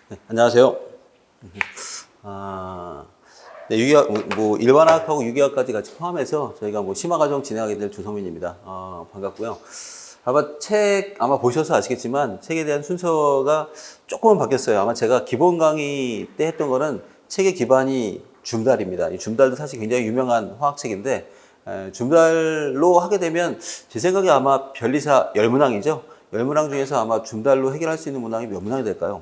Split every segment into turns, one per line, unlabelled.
네, 안녕하세요. 네, 유기학, 일반학하고 유기학까지 같이 포함해서 저희가 심화과정 진행하게 될 조성민입니다. 반갑고요. 아마 보셔서 아시겠지만 책에 대한 순서가 조금은 바뀌었어요. 아마 제가 기본 강의 때 했던 거는 책의 기반이 줌달입니다. 이 줌달도 사실 굉장히 유명한 화학책인데, 줌달로 하게 되면 제 생각에 아마 변리사 10문항이죠. 10문항 중에서 아마 줌달로 해결할 수 있는 문항이 몇 문항이 될까요?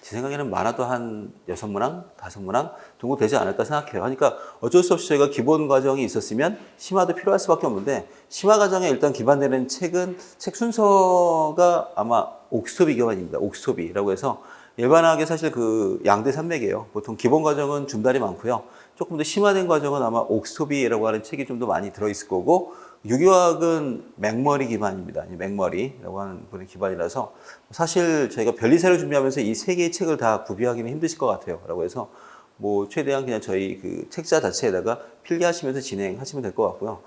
제 생각에는 많아도 한 6문항, 5문항 정도 되지 않을까 생각해요. 그러니까 어쩔 수 없이 저희가 기본 과정이 있었으면 심화도 필요할 수밖에 없는데, 심화 과정에 일단 기반되는 책은 책 순서가 아마 옥스토비 기반입니다. 옥스토비라고 해서 일반하게 사실 그 양대 산맥이에요. 보통 기본 과정은 줌달이 많고요. 조금 더 심화된 과정은 아마 옥스토비라고 하는 책이 좀 더 많이 들어있을 거고, 유기화학은 맥머리 기반입니다. 맥머리라고 하는 분의 기반이라서 사실 저희가 변리사를 준비하면서 이 세 개의 책을 다 구비하기는 힘드실 것 같아요. 라고 해서 최대한 그냥 저희 그 책자 자체에다가 필기하시면서 진행하시면 될 것 같고요.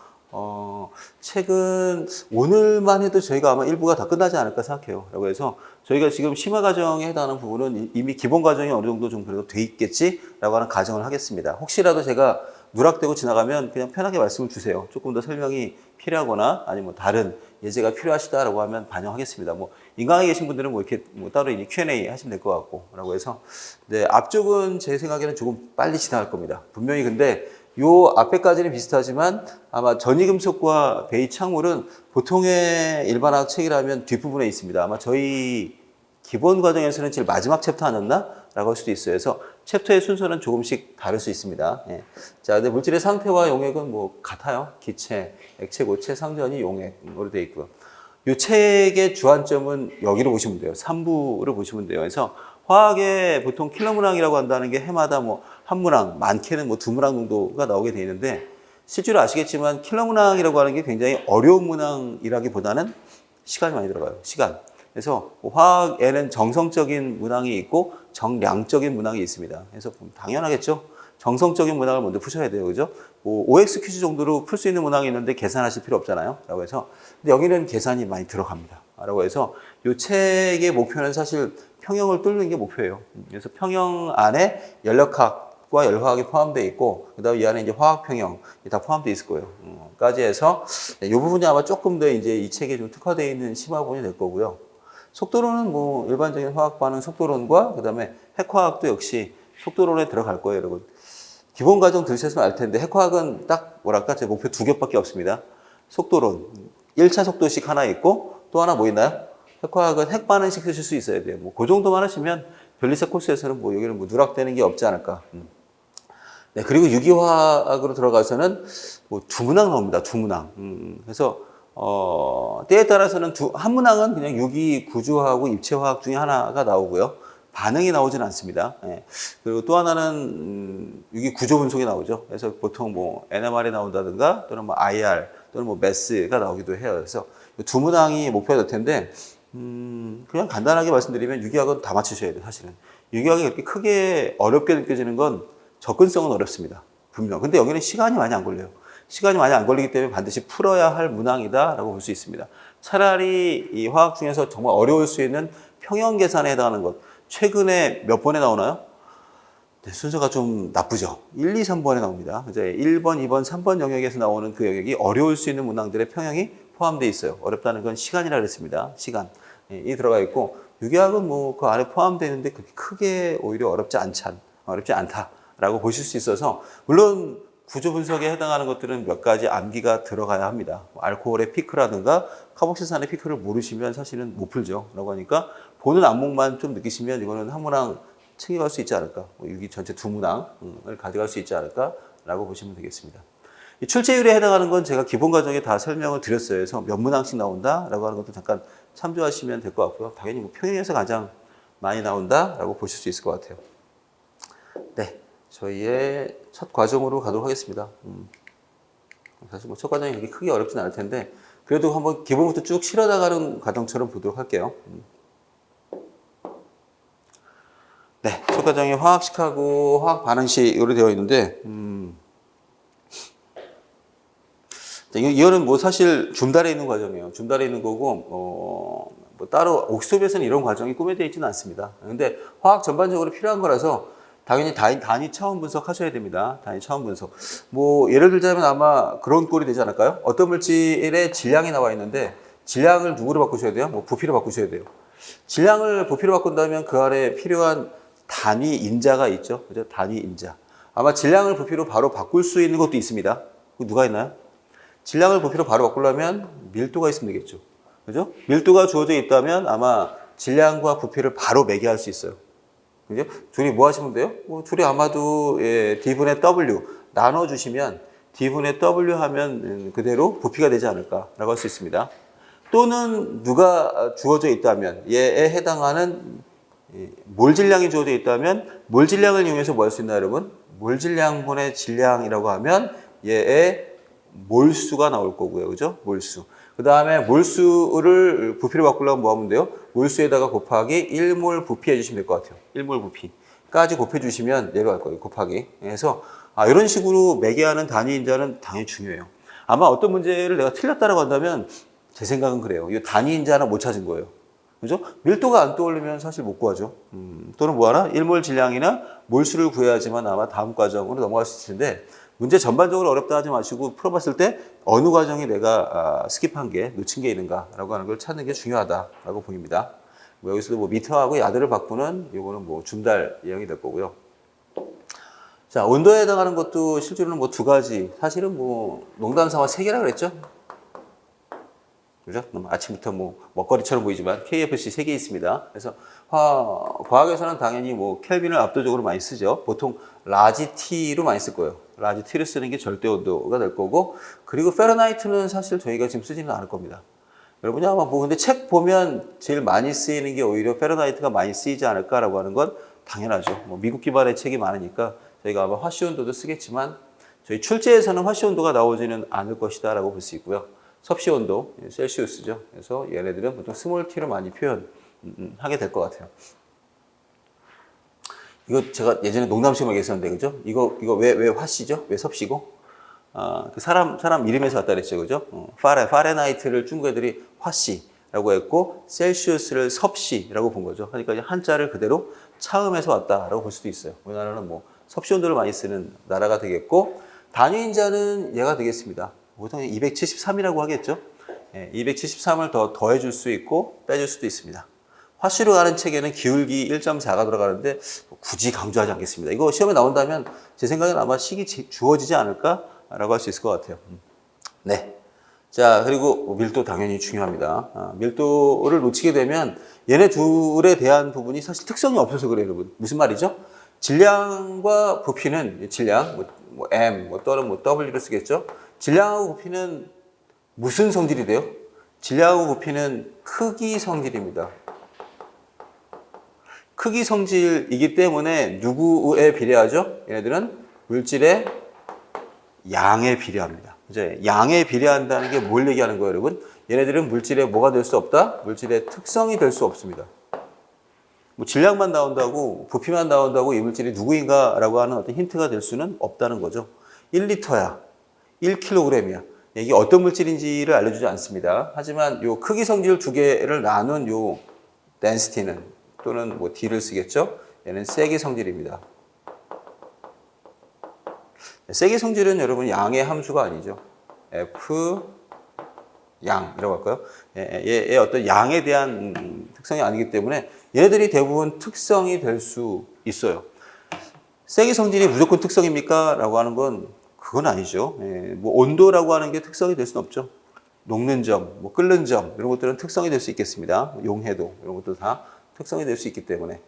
책은 오늘만 해도 저희가 아마 일부가 다 끝나지 않을까 생각해요. 라고 해서 저희가 지금 심화 과정에 해당하는 부분은 이미 기본 과정이 어느 정도 좀 그래도 돼 있겠지라고 하는 가정을 하겠습니다. 혹시라도 제가 누락되고 지나가면 그냥 편하게 말씀을 주세요. 조금 더 설명이 필요하거나 아니면 다른 예제가 필요하시다라고 하면 반영하겠습니다. 인강에 계신 분들은 이렇게 따로 Q&A 하시면 될 것 같고, 라고 해서. 네, 앞쪽은 제 생각에는 조금 빨리 지나갈 겁니다. 분명히. 근데 요 앞에까지는 비슷하지만 아마 전이금속과 베이창물은 보통의 일반학 책이라면 뒷부분에 있습니다. 아마 저희 기본 과정에서는 제일 마지막 챕터 아니었나? 라고 할 수도 있어요. 그래서 챕터의 순서는 조금씩 다를 수 있습니다. 예. 자, 근데 물질의 상태와 용액은 같아요. 기체, 액체, 고체, 상전이 용액으로 되어 있고요. 이 책의 주안점은 여기로 보시면 돼요. 3부를 보시면 돼요. 그래서 화학에 보통 킬로문항이라고 한다는 게 해마다 한 문항, 많게는 두 문항 정도가 나오게 되어 있는데, 실제로 아시겠지만 킬로문항이라고 하는 게 굉장히 어려운 문항이라기보다는 시간이 많이 들어가요. 시간. 그래서 화학에는 정성적인 문항이 있고 정량적인 문항이 있습니다. 그래서 당연하겠죠. 정성적인 문항을 먼저 푸셔야 돼요. 그죠? OX 퀴즈 정도로 풀 수 있는 문항이 있는데 계산하실 필요 없잖아요. 라고 해서. 근데 여기는 계산이 많이 들어갑니다. 라고 해서 이 책의 목표는 사실 평형을 뚫는 게 목표예요. 그래서 평형 안에 연력학과 열화학이 포함되어 있고, 그 다음에 이 안에 이제 화학평형이 다 포함되어 있을 거예요. 까지 해서 이 부분이 아마 조금 더 이제 이 책에 좀 특화되어 있는 심화 부분이 될 거고요. 속도론은 일반적인 화학과는 속도론과 그다음에 핵화학도 역시 속도론에 들어갈 거예요, 여러분. 기본 과정 들으셨으면 알 텐데 핵화학은 딱 제 목표 2개밖에 없습니다. 속도론 1차 속도식 하나 있고 또 하나 있나요? 핵화학은 핵반응식 쓰실 수 있어야 돼요. 그 정도만 하시면 변리사 코스에서는 여기는 누락되는 게 없지 않을까. 네, 그리고 유기화학으로 들어가서는 두 문항 나옵니다. 두 문항. 그래서 때에 따라서는 한 문항은 그냥 유기 구조하고 입체화학 중에 하나가 나오고요. 반응이 나오진 않습니다. 예. 그리고 또 하나는 유기 구조 분석이 나오죠. 그래서 보통 NMR이 나온다든가 또는 IR 또는 MES가 나오기도 해요. 그래서 두 문항이 목표가 될 텐데, 그냥 간단하게 말씀드리면 유기학은 다 맞추셔야 돼요, 사실은. 유기학이 그렇게 크게 어렵게 느껴지는 건 접근성은 어렵습니다. 분명. 근데 여기는 시간이 많이 안 걸려요. 시간이 많이 안 걸리기 때문에 반드시 풀어야 할 문항이다라고 볼 수 있습니다. 차라리 이 화학 중에서 정말 어려울 수 있는 평형 계산에 해당하는 것. 최근에 몇 번에 나오나요? 네, 순서가 좀 나쁘죠. 1, 2, 3번에 나옵니다. 이제 1번, 2번, 3번 영역에서 나오는 그 영역이 어려울 수 있는 문항들의 평형이 포함되어 있어요. 어렵다는 건 시간이라 그랬습니다. 시간이 들어가 있고, 유기학은 그 안에 포함되어 있는데 그렇게 크게 오히려 어렵지 않다라고 보실 수 있어서, 물론 구조 분석에 해당하는 것들은 몇 가지 암기가 들어가야 합니다. 알코올의 피크라든가 카복실산의 피크를 모르시면 사실은 못 풀죠. 라고 하니까 보는 안목만 좀 느끼시면 이거는 한 문항 챙겨갈 수 있지 않을까. 유기 전체 두 문항을 가져갈 수 있지 않을까라고 보시면 되겠습니다. 이 출제율에 해당하는 건 제가 기본 과정에 다 설명을 드렸어요. 그래서 몇 문항씩 나온다라고 하는 것도 잠깐 참조하시면 될 것 같고요. 당연히 평형에서 가장 많이 나온다라고 보실 수 있을 것 같아요. 네, 저희의 첫 과정으로 가도록 하겠습니다. 사실 첫 과정이 그렇게 크게 어렵진 않을 텐데, 그래도 한번 기본부터 쭉 실어 나가는 과정처럼 보도록 할게요. 네, 첫 과정이 화학식하고 화학 반응식으로 되어 있는데, 이거는 사실 줌달에 있는 과정이에요. 줌달에 있는 거고, 뭐 따로 옥수수에서는 이런 과정이 꾸며져 있지는 않습니다. 근데 화학 전반적으로 필요한 거라서 당연히 단위 차원 분석하셔야 됩니다. 단위 차원 분석. 뭐 예를 들자면 아마 그런 꼴이 되지 않을까요? 어떤 물질의 질량이 나와 있는데 질량을 누구로 바꾸셔야 돼요? 뭐 부피로 바꾸셔야 돼요. 질량을 부피로 바꾼다면 그 아래 필요한 단위 인자가 있죠. 그죠? 단위 인자. 아마 질량을 부피로 바로 바꿀 수 있는 것도 있습니다. 누가 있나요? 질량을 부피로 바로 바꾸려면 밀도가 있으면 되겠죠. 그죠? 밀도가 주어져 있다면 아마 질량과 부피를 바로 매개할 수 있어요. 그죠? 둘이 뭐 하시면 돼요? 둘이 아마도 D분의 W 나눠주시면 D분의 W 하면 그대로 부피가 되지 않을까라고 할 수 있습니다. 또는 누가 주어져 있다면 얘에 해당하는 몰 질량이 주어져 있다면 몰 질량을 이용해서 뭐 할 수 있나요, 여러분? 몰 질량분의 질량이라고 하면 얘의 몰수가 나올 거고요. 그죠? 몰수. 그 다음에 몰수를 부피로 바꾸려면 뭐 하면 돼요? 몰수에다가 곱하기 1몰 부피 해주시면 될 것 같아요. 1몰 부피까지 곱해주시면 내려갈 거예요. 곱하기. 그래서 이런 식으로 매개하는 단위 인자는 당연히 중요해요. 아마 어떤 문제를 내가 틀렸다라고 한다면 제 생각은 그래요. 이 단위 인자 하나 못 찾은 거예요. 그죠? 밀도가 안 떠오르면 사실 못 구하죠. 또는 뭐 하나? 1몰 질량이나 몰수를 구해야지만 아마 다음 과정으로 넘어갈 수 있을 텐데 문제 전반적으로 어렵다 하지 마시고 풀어봤을 때 어느 과정이 내가 스킵한 게 놓친 게 있는가라고 하는 걸 찾는 게 중요하다라고 보입니다. 뭐 여기서도 뭐 미터하고 야드를 바꾸는 요거는 뭐 준달 예형이 될 거고요. 자, 온도에 해당하는 것도 실제로는 뭐 두 가지, 사실은 뭐 농담 삼아 세 개라 그랬죠? 그죠? 아침부터 뭐 먹거리처럼 보이지만 KFC 3개 있습니다. 그래서 과학에서는 당연히 뭐 켈빈을 압도적으로 많이 쓰죠. 보통 라지 T로 많이 쓸 거예요. 라지 T를 쓰는 게 절대 온도가 될 거고, 그리고 페르나이트는 사실 저희가 지금 쓰지는 않을 겁니다. 여러분이 아마 뭐 근데 책 보면 제일 많이 쓰이는 게 오히려 페르나이트가 많이 쓰이지 않을까라고 하는 건 당연하죠. 뭐 미국 기반의 책이 많으니까 저희가 아마 화씨 온도도 쓰겠지만 저희 출제에서는 화씨 온도가 나오지는 않을 것이다라고 볼 수 있고요. 섭씨 온도, 셀시우스죠. 그래서 얘네들은 보통 스몰 t로 많이 표현하게 될 것 같아요. 이거 제가 예전에 농담식으로 얘기했었는데, 그죠? 이거 왜 화씨죠? 왜 섭씨고? 그 사람 이름에서 왔다 그랬죠, 그죠? 파레나이트를 중국 애들이 화씨라고 했고, 셀시우스를 섭씨라고 본 거죠. 그러니까 한자를 그대로 차음에서 왔다라고 볼 수도 있어요. 우리나라는 뭐 섭씨 온도를 많이 쓰는 나라가 되겠고, 단위인자는 얘가 되겠습니다. 보통 273이라고 하겠죠. 273을 더해 줄 수 있고 빼줄 수도 있습니다. 화씨로 가는 책에는 기울기 1.4가 들어가는데 굳이 강조하지 않겠습니다. 이거 시험에 나온다면 제 생각엔 아마 식이 주어지지 않을까라고 할 수 있을 것 같아요. 네. 자, 그리고 밀도 당연히 중요합니다. 밀도를 놓치게 되면 얘네 둘에 대한 부분이 사실 특성이 없어서 그래요, 여러분. 무슨 말이죠? 질량과 부피는 질량, 뭐 M, 또는 뭐 W로 쓰겠죠. 질량하고 부피는 무슨 성질이 돼요? 질량하고 부피는 크기 성질입니다. 크기 성질이기 때문에 누구에 비례하죠? 얘네들은 물질의 양에 비례합니다. 이제 양에 비례한다는 게 뭘 얘기하는 거예요, 여러분? 얘네들은 물질의 뭐가 될 수 없다? 물질의 특성이 될 수 없습니다. 뭐 질량만 나온다고, 부피만 나온다고 이 물질이 누구인가라고 하는 어떤 힌트가 될 수는 없다는 거죠. 1리터야. 1kg이야. 이게 어떤 물질인지를 알려주지 않습니다. 하지만 요 크기 성질 두 개를 나눈 요 density는 또는 뭐 D를 쓰겠죠. 얘는 세기 성질입니다. 세기 성질은 여러분 양의 함수가 아니죠. F 양이라고 할까요? 얘 어떤 양에 대한 특성이 아니기 때문에 얘네들이 대부분 특성이 될 수 있어요. 세기 성질이 무조건 특성입니까? 라고 하는 건 그건 아니죠. 뭐 온도라고 하는 게 특성이 될 수는 없죠. 녹는 점, 뭐 끓는 점 이런 것들은 특성이 될 수 있겠습니다. 용해도 이런 것도 다 특성이 될 수 있기 때문에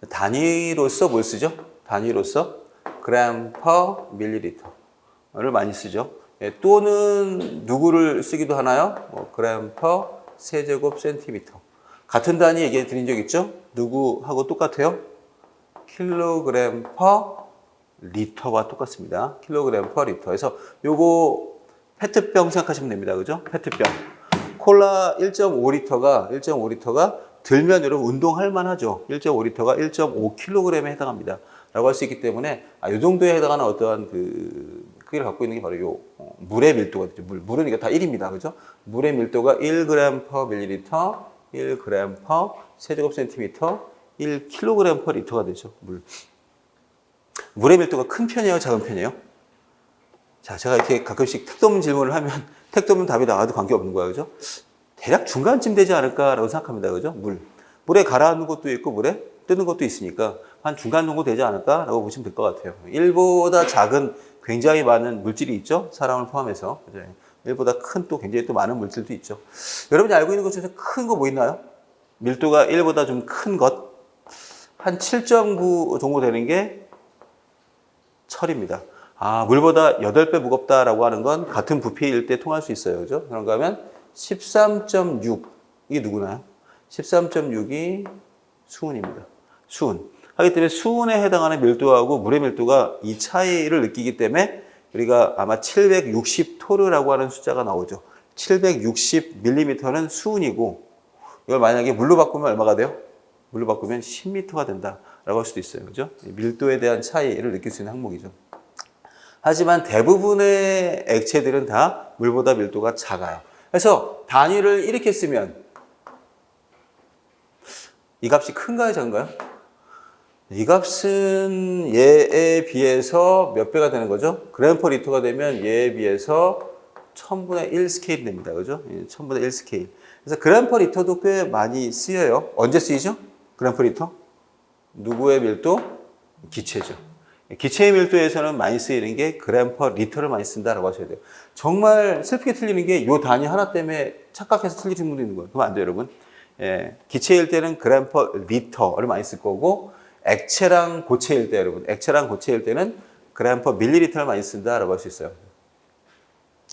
단위로서 뭘 쓰죠? 단위로서 그램 퍼 밀리리터를 많이 쓰죠. 또는 누구를 쓰기도 하나요? 그램 퍼 세제곱 센티미터. 같은 단위 얘기해 드린 적 있죠? 누구하고 똑같아요? 킬로그램 퍼 리터와 똑같습니다. 킬로그램 퍼 리터. 그래서 요거 페트병 생각하시면 됩니다. 그죠? 페트병. 콜라 1.5리터가 들면 여러분 운동할 만하죠. 1.5리터가 1.5kg에 해당합니다. 라고 할 수 있기 때문에 이 정도에 해당하는 어떠한 그 크기를 갖고 있는 게 바로 요 물의 밀도가 되죠. 물은 이거 다 1입니다. 그죠? 물의 밀도가 1g per 밀리리터, 1g per 세제곱센티미터, 1kg per 리터가 되죠. 물의 밀도가 큰 편이에요, 작은 편이에요? 자, 제가 이렇게 가끔씩 택도문 질문을 하면 택도문 답이 나와도 관계없는 거야, 그죠? 대략 중간쯤 되지 않을까라고 생각합니다, 그죠? 물에 가라앉는 것도 있고 물에 뜨는 것도 있으니까 한 중간 정도 되지 않을까라고 보시면 될 것 같아요. 1보다 작은 굉장히 많은 물질이 있죠, 사람을 포함해서. 1보다 큰 또 굉장히 또 많은 물질도 있죠. 여러분이 알고 있는 것 중에서 큰 거 뭐 있나요? 밀도가 1보다 좀 큰 것, 한 7.9 정도 되는 게 철입니다. 아, 물보다 8배 무겁다라고 하는 건 같은 부피일 때 통할 수 있어요. 그죠? 그런가 하면 13.6. 이게 누구나요? 13.6이 수은입니다. 수은. 하기 때문에 수은에 해당하는 밀도하고 물의 밀도가 이 차이를 느끼기 때문에 우리가 아마 760토르라고 하는 숫자가 나오죠. 760mm는 수은이고 이걸 만약에 물로 바꾸면 얼마가 돼요? 물로 바꾸면 10m가 된다라고 할 수도 있어요. 그죠? 밀도에 대한 차이를 느낄 수 있는 항목이죠. 하지만 대부분의 액체들은 다 물보다 밀도가 작아요. 그래서 단위를 이렇게 쓰면 이 값이 큰가요, 작은가요? 이 값은 얘에 비해서 몇 배가 되는 거죠? 그램 퍼 리터가 되면 얘에 비해서 1000분의 1 스케일이 됩니다. 그죠? 1000분의 1 스케일. 그래서 그램 퍼 리터도 꽤 많이 쓰여요. 언제 쓰이죠? 그램 퍼 리터? 누구의 밀도? 기체죠. 기체의 밀도에서는 많이 쓰이는 게 그램 퍼 리터를 많이 쓴다라고 하셔야 돼요. 정말 슬프게 틀리는 게 이 단위 하나 때문에 착각해서 틀리는 분도 있는 거예요. 그러면 안 돼요, 여러분. 예, 기체일 때는 그램 퍼 리터를 많이 쓸 거고 액체랑 고체일 때 여러분, 액체랑 고체일 때는 그램 퍼 밀리리터를 많이 쓴다라고 할 수 있어요.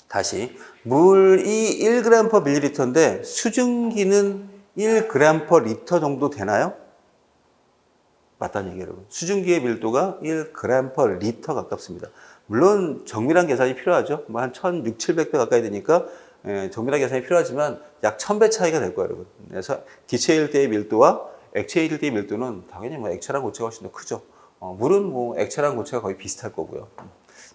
다시 물이 1g per 밀리리터인데 수증기는 1g per 리터 정도 되나요? 맞다는 얘기예요, 여러분. 수증기의 밀도가 1g per 리터 가깝습니다. 물론 정밀한 계산이 필요하죠. 뭐 한 1600, 700배 가까이 되니까 정밀한 계산이 필요하지만 약 1000배 차이가 될 거예요, 여러분. 그래서 기체일 때의 밀도와 액체일 때의 밀도는 당연히 뭐 액체랑 고체가 훨씬 더 크죠. 물은 뭐 액체랑 고체가 거의 비슷할 거고요.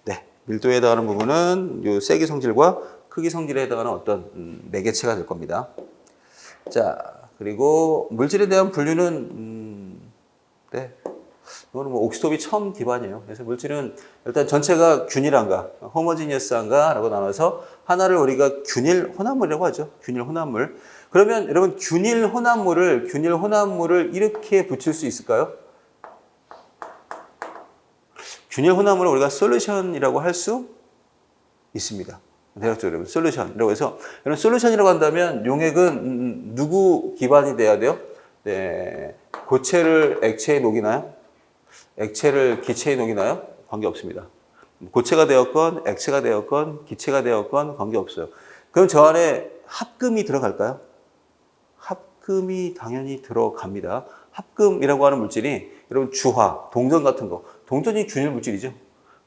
네, 밀도에 해당하는 부분은 요 세기 성질과 크기 성질에 해당하는 어떤 매개체가 될 겁니다. 자, 그리고 물질에 대한 분류는 네, 이거는 뭐 옥시톱이 처음 기반이에요. 그래서 물질은 일단 전체가 균일한가, 호모지니어스한가라고 나눠서 하나를 우리가 균일 혼합물이라고 하죠. 균일 혼합물. 그러면 여러분 균일 혼합물을 이렇게 붙일 수 있을까요? 균일 혼합물을 우리가 솔루션이라고 할 수 있습니다. 대략적으로 여러분 솔루션이라고 해서 여러분 솔루션이라고 한다면 용액은 누구 기반이 돼야 돼요? 네, 고체를 액체에 녹이나요? 액체를 기체에 녹이나요? 관계없습니다. 고체가 되었건 액체가 되었건 기체가 되었건 관계없어요. 그럼 저 안에 합금이 들어갈까요? 합금이 당연히 들어갑니다. 합금이라고 하는 물질이 여러분 주화, 동전 같은 거. 동전이 균일 물질이죠.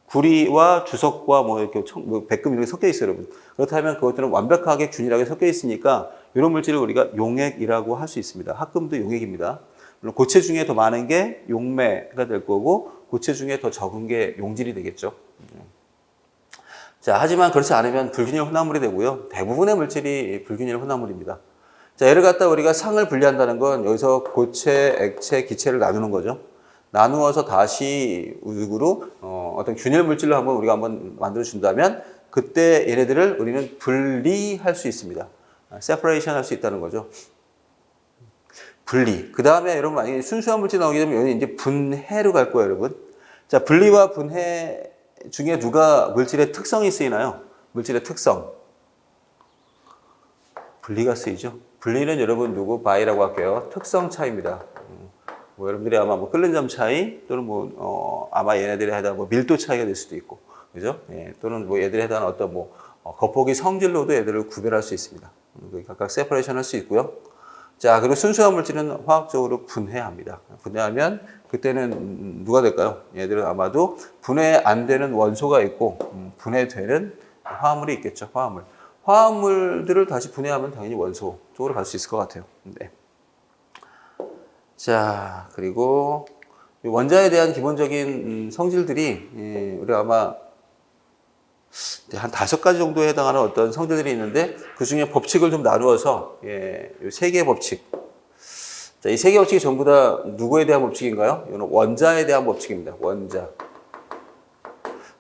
구리와 주석과 뭐 이렇게 백금 이렇게 섞여 있어요, 여러분. 그렇다면 그것들은 완벽하게 균일하게 섞여 있으니까 이런 물질을 우리가 용액이라고 할 수 있습니다. 합금도 용액입니다. 물론 고체 중에 더 많은 게 용매가 될 거고 고체 중에 더 적은 게 용질이 되겠죠. 자, 하지만 그렇지 않으면 불균일 혼합물이 되고요. 대부분의 물질이 불균일 혼합물입니다. 자, 얘를 갖다 우리가 상을 분리한다는 건 여기서 고체, 액체, 기체를 나누는 거죠. 나누어서 다시 우육으로 어떤 균일 물질로 우리가 만들어 준다면 그때 얘네들을 우리는 분리할 수 있습니다. 세퍼레이션 할 수 있다는 거죠. 분리. 그 다음에 여러분 만약에 순수한 물질 나오게 되면 여기 이제 분해로 갈 거예요, 여러분. 자, 분리와 분해 중에 누가 물질의 특성이 쓰이나요? 물질의 특성. 분리가 쓰이죠. 분리는 여러분 누구 바이라고 할게요. 특성 차이입니다. 뭐 여러분들이 아마 뭐 끓는 점 차이 또는 아마 얘네들이 해당하는 밀도 차이가 될 수도 있고, 그죠? 예, 또는 뭐 얘들이 해당하는 어떤 겉보기 성질로도 얘들을 구별할 수 있습니다. 각각 세퍼레이션 할 수 있고요. 자, 그리고 순수한 물질은 화학적으로 분해합니다. 분해하면 그때는 누가 될까요? 얘들은 아마도 분해 안 되는 원소가 있고 분해되는 화합물이 있겠죠. 화합물. 화합물들을 다시 분해하면 당연히 원소 쪽으로 갈 수 있을 것 같아요. 네. 자, 그리고 원자에 대한 기본적인 성질들이 우리가 아마 한 5가지 정도에 해당하는 어떤 성질들이 있는데 그 중에 법칙을 좀 나누어서 이 3개의 법칙. 자, 이 3개의 법칙이 전부 다 누구에 대한 법칙인가요? 이거는 원자에 대한 법칙입니다. 원자.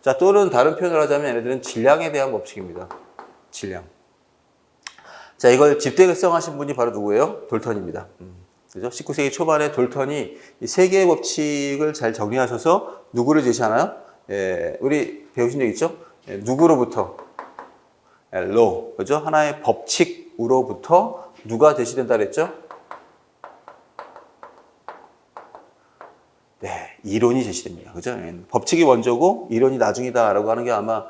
자, 또는 다른 표현을 하자면 얘네들은 질량에 대한 법칙입니다. 질량. 자, 이걸 집대성하신 분이 바로 누구예요? 돌턴입니다. 그죠? 19세기 초반에 돌턴이 이 3개의 법칙을 잘 정리하셔서 누구를 제시하나요? 우리 배우신 적 있죠? 누구로부터? law. 그죠? 하나의 법칙으로부터 누가 제시된다 그랬죠? 네, 이론이 제시됩니다. 그죠? 법칙이 먼저고 이론이 나중이다라고 하는 게 아마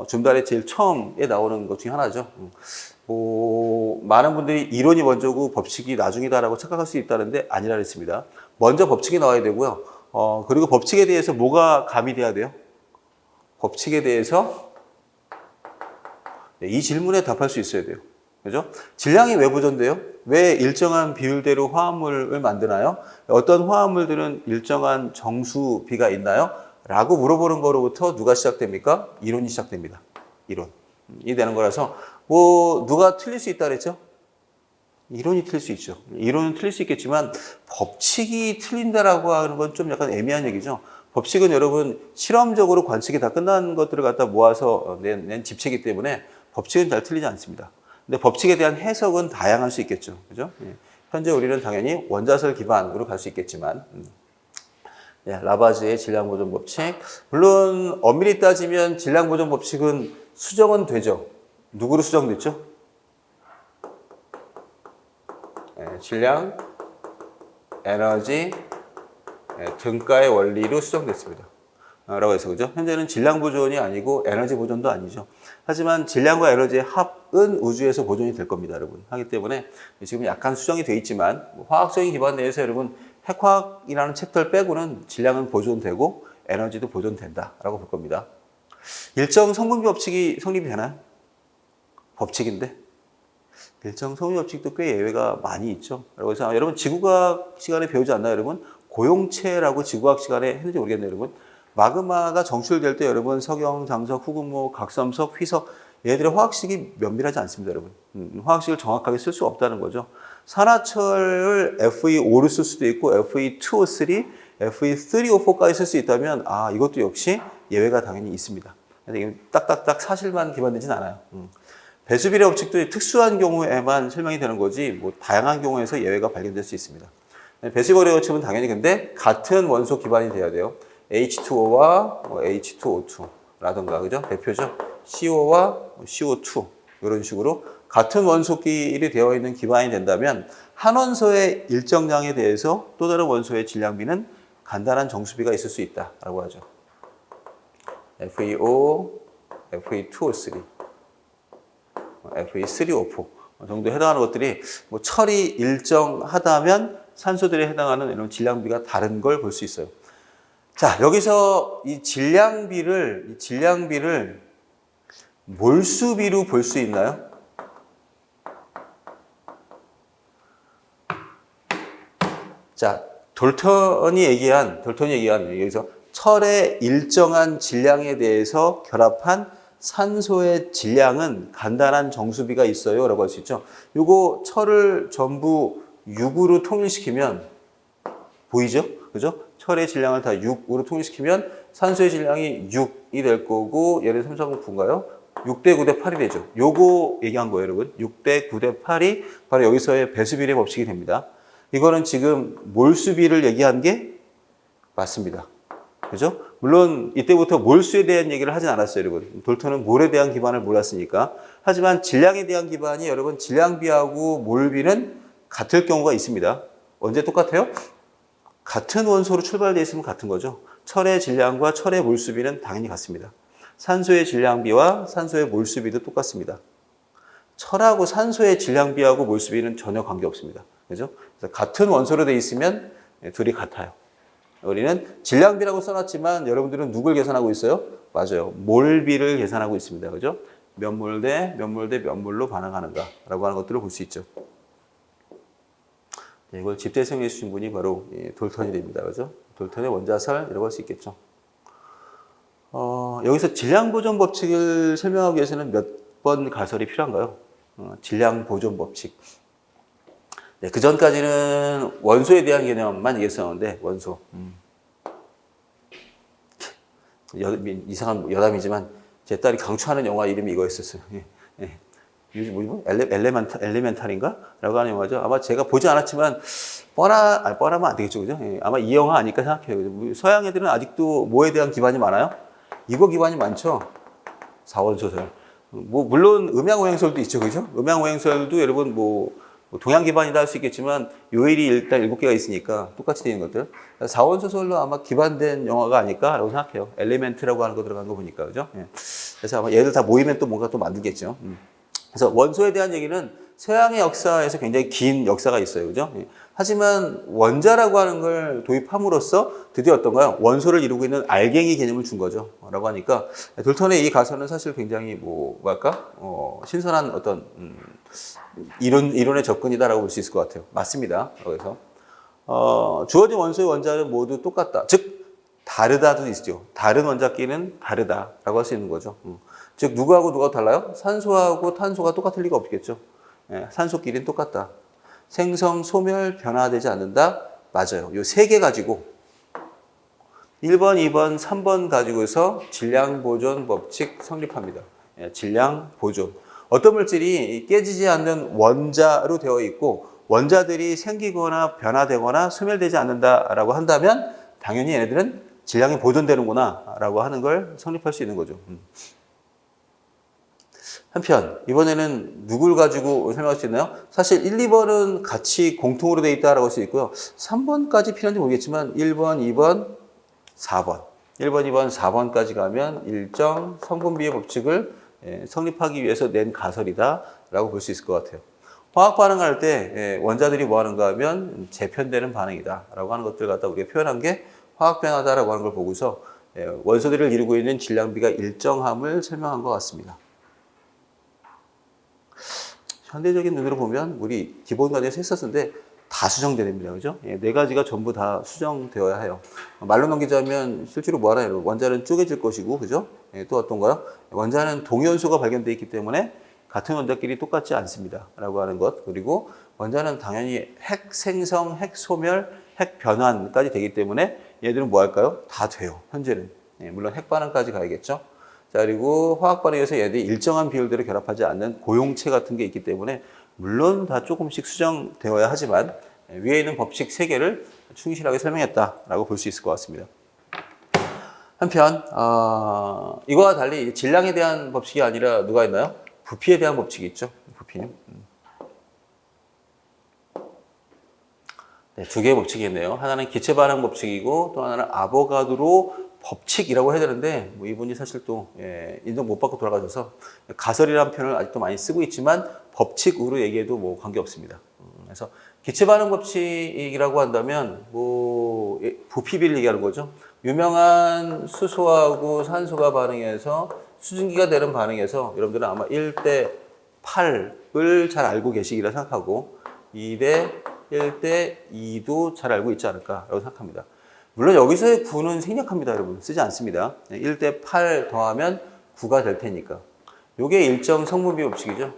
준달에 제일 처음에 나오는 것 중에 하나죠. 많은 분들이 이론이 먼저고 법칙이 나중이다라고 착각할 수 있다는데 아니라 그랬습니다. 먼저 법칙이 나와야 되고요. 그리고 법칙에 대해서 뭐가 가미돼야 돼요? 법칙에 대해서 이 질문에 답할 수 있어야 돼요. 그죠? 질량이 왜 보존돼요? 왜 일정한 비율대로 화합물을 만드나요? 어떤 화합물들은 일정한 정수비가 있나요? 라고 물어보는 거로부터 누가 시작됩니까? 이론이 시작됩니다. 이론이 되는 거라서 누가 틀릴 수 있다 그랬죠? 이론이 틀릴 수 있죠. 이론은 틀릴 수 있겠지만 법칙이 틀린다라고 하는 건 좀 약간 애매한 얘기죠. 법칙은 여러분 실험적으로 관측이 다 끝난 것들을 갖다 모아서 낸 집체이기 때문에 법칙은 잘 틀리지 않습니다. 근데 법칙에 대한 해석은 다양할 수 있겠죠. 그죠? 현재 우리는 당연히 원자설 기반으로 갈 수 있겠지만, 라바즈의 질량 보존 법칙. 물론 엄밀히 따지면 질량 보존 법칙은 수정은 되죠. 누구로 수정됐죠? 질량, 에너지, 등가의 원리로 수정됐습니다. 라고 해서 그죠? 현재는 질량 보존이 아니고 에너지 보존도 아니죠. 하지만 질량과 에너지의 합은 우주에서 보존이 될 겁니다, 여러분. 하기 때문에 지금 약간 수정이 돼 있지만 화학적인 기반 내에서 여러분 핵화학이라는 챕터를 빼고는 질량은 보존되고 에너지도 보존된다라고 볼 겁니다. 일정 성분비 법칙이 성립이 되나요? 법칙인데 일정 성분비 법칙도 꽤 예외가 많이 있죠. 그래서 여러분 지구과학 시간에 배우지 않나요, 여러분? 고용체라고 지구과학 시간에 했는지 모르겠네요, 여러분. 마그마가 정출될 때 여러분 석영, 장석, 후금목, 각섬석, 휘석 얘들의 화학식이 면밀하지 않습니다, 여러분. 화학식을 정확하게 쓸 수 없다는 거죠. 산화철을 Fe5로 쓸 수도 있고 Fe2O3, Fe3O4까지 쓸 수 있다면 이것도 역시 예외가 당연히 있습니다. 근데 딱딱딱 사실만 기반되진 않아요. 배수비례 법칙도 특수한 경우에만 설명이 되는 거지 다양한 경우에서 예외가 발견될 수 있습니다. 배수비례 법칙은 당연히 근데 같은 원소 기반이 돼야 돼요. H2O와 H2O2라던가, 그죠? 대표죠. CO-와 CO2. 이런 식으로 같은 원소끼리 되어 있는 기반이 된다면 한 원소의 일정량에 대해서 또 다른 원소의 질량비는 간단한 정수비가 있을 수 있다라고 하죠. FeO, Fe2O3, Fe3O4 정도 해당하는 것들이 철이 일정하다면 산소들에 해당하는 이런 질량비가 다른 걸 볼 수 있어요. 자, 여기서 이 질량비를 몰수비로 볼 수 있나요? 자, 돌턴이 얘기한 여기서 철의 일정한 질량에 대해서 결합한 산소의 질량은 간단한 정수비가 있어요 라고 할 수 있죠. 요거 철을 전부 6으로 통일시키면 보이죠? 그죠? 철의 질량을 다 6으로 통일시키면 산소의 질량이 6이 될 거고 얘는 3, 4, 0, 9인가요? 6대 9대 8이 되죠. 요거 얘기한 거예요, 여러분. 6대 9대 8이 바로 여기서의 배수비례 법칙이 됩니다. 이거는 지금 몰수비를 얘기한 게 맞습니다. 그죠? 물론 이때부터 몰수에 대한 얘기를 하진 않았어요, 여러분. 돌턴은 몰에 대한 기반을 몰랐으니까. 하지만 질량에 대한 기반이 여러분 질량비하고 몰비는 같을 경우가 있습니다. 언제 똑같아요? 같은 원소로 출발되어 있으면 같은 거죠. 철의 질량과 철의 몰수비는 당연히 같습니다. 산소의 질량비와 산소의 몰수비도 똑같습니다. 철하고 산소의 질량비하고 몰수비는 전혀 관계없습니다. 그죠? 그래서 같은 원소로 되어 있으면 둘이 같아요. 우리는 질량비라고 써놨지만 여러분들은 누굴 계산하고 있어요? 맞아요. 몰비를 계산하고 있습니다. 그죠? 몇 몰 대 몇 몰 대 몇 몰로 반응하는가라고 하는 것들을 볼 수 있죠. 이걸 집대성해 주신 분이 바로 돌턴이 됩니다. 그죠? 돌턴의 원자설이라고 할 수 있겠죠. 여기서 질량보존 법칙을 설명하기 위해서는 몇 번 가설이 필요한가요? 질량보존 법칙. 네, 그 전까지는 원소에 대한 개념만 얘기했었는데, 원소. 이상한 여담이지만, 제 딸이 강추하는 영화 이름이 이거였었어요. 예, 예. 뭐지? 엘레멘탈인가? 라고 하는 영화죠. 아마 제가 보지 않았지만, 뻔하면 안 되겠죠. 그죠? 예, 아마 이 영화 아닐까 생각해요. 서양 애들은 아직도 뭐에 대한 기반이 많아요? 이거 기반이 많죠? 사원소설. 물론 음양오행설도 있죠. 그죠? 음양오행설도 여러분 동양 기반이다 할 수 있겠지만 요일이 일단 7개가 있으니까 똑같이 되는 것들. 사원소설로 아마 기반된 영화가 아닐까라고 생각해요. 엘리멘트라고 하는 거 들어간 거 보니까. 그죠? 예. 그래서 아마 얘들 다 모이면 또 뭔가 또 만들겠죠. 그래서 원소에 대한 얘기는 서양의 역사에서 굉장히 긴 역사가 있어요. 그죠? 예. 하지만 원자라고 하는 걸 도입함으로써 드디어 어떤가요? 원소를 이루고 있는 알갱이 개념을 준 거죠. 라고 하니까 돌턴의 이 가설은 사실 굉장히 신선한 어떤 이론의 접근이다라고 볼 수 있을 것 같아요. 맞습니다. 그래서 주어진 원소의 원자는 모두 똑같다. 즉 다르다도 있죠. 다른 원자끼리는 다르다라고 할 수 있는 거죠. 즉 누구하고 누가 달라요? 산소하고 탄소가 똑같을 리가 없겠죠. 예, 산소끼리는 똑같다. 생성, 소멸, 변화되지 않는다. 맞아요. 요 세 개 가지고 1번, 2번, 3번 가지고서 질량보존 법칙 성립합니다. 예, 질량보존. 어떤 물질이 깨지지 않는 원자로 되어 있고 원자들이 생기거나 변화되거나 소멸되지 않는다라고 한다면 당연히 얘네들은 질량이 보존되는구나 라고 하는 걸 성립할 수 있는 거죠. 한편 이번에는 누굴 가지고 설명할 수 있나요? 사실 1, 2번은 같이 공통으로 되어 있다라고 할 수 있고요. 3번까지 필요한지 모르겠지만 1번, 2번, 4번 1번, 2번, 4번까지 가면 일정 성분비의 법칙을 성립하기 위해서 낸 가설이다라고 볼 수 있을 것 같아요. 화학 반응할 때 원자들이 뭐 하는가 하면 재편되는 반응이다라고 하는 것들 갖다 우리가 표현한 게 화학 변화다라고 하는 걸 보고서 원소들을 이루고 있는 질량비가 일정함을 설명한 것 같습니다. 현대적인 눈으로 보면 우리 기본 과정에서 했었는데 다 수정됩니다. 그죠? 네 가지가 전부 다 수정되어야 해요. 말로 넘기자면 실제로 뭐 하나요? 원자는 쪼개질 것이고, 그죠? 또 어떤가요? 원자는 동위원소가 발견되어 있기 때문에 같은 원자끼리 똑같지 않습니다. 라고 하는 것. 그리고 원자는 당연히 핵 생성, 핵 소멸, 핵 변환까지 되기 때문에 얘들은 뭐 할까요? 다 돼요. 현재는. 물론 핵 반응까지 가야겠죠. 자, 그리고 화학 반응에서 얘들이 일정한 비율대로 결합하지 않는 고용체 같은 게 있기 때문에 물론 다 조금씩 수정되어야 하지만 위에 있는 법칙 3개를 충실하게 설명했다라고 볼 수 있을 것 같습니다. 한편 이거와 달리 질량에 대한 법칙이 아니라 누가 있나요? 부피에 대한 법칙이 있죠. 부피는. 네, 2개의 법칙이 있네요. 하나는 기체 반응 법칙이고 또 하나는 아보가드로 법칙이라고 해야 되는데 이분이 사실 또 인정 못 받고 돌아가셔서 가설이라는 표현을 아직도 많이 쓰고 있지만 법칙으로 얘기해도 관계없습니다. 그래서 기체 반응 법칙이라고 한다면 부피비를 얘기하는 거죠. 유명한 수소하고 산소가 반응해서 수증기가 되는 반응에서 여러분들은 아마 1대 8을 잘 알고 계시기라 생각하고 2대 1대 2도 잘 알고 있지 않을까라고 생각합니다. 물론 여기서의 9는 생략합니다, 여러분. 쓰지 않습니다. 1대 8 더하면 9가 될 테니까. 이게 일정 성분비 법칙이죠.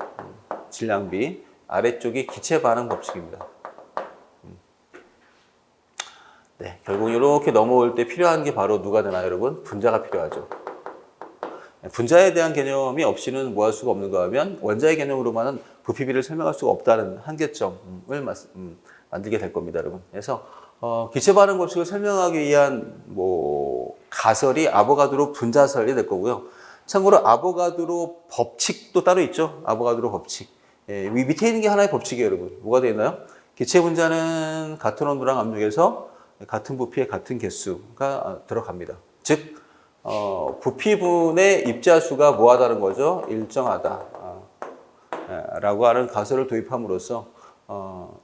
질량비. 아래쪽이 기체 반응 법칙입니다. 네, 결국 이렇게 넘어올 때 필요한 게 바로 누가 되나요, 여러분? 분자가 필요하죠. 분자에 대한 개념이 없이는 뭐 할 수가 없는가 하면 원자의 개념으로만은 부피비를 설명할 수가 없다는 한계점을 만들게 될 겁니다, 여러분. 그래서 기체 반응 법칙을 설명하기 위한 가설이 아보가드로 분자설이 될 거고요. 참고로 아보가드로 법칙도 따로 있죠. 아보가드로 법칙. 밑에 있는 게 하나의 법칙이에요, 여러분. 뭐가 되어 있나요? 기체 분자는 같은 온도랑 압력에서 같은 부피에 같은 개수가 들어갑니다. 즉 부피분의 입자수가 뭐하다는 거죠? 일정하다 라고 하는 가설을 도입함으로써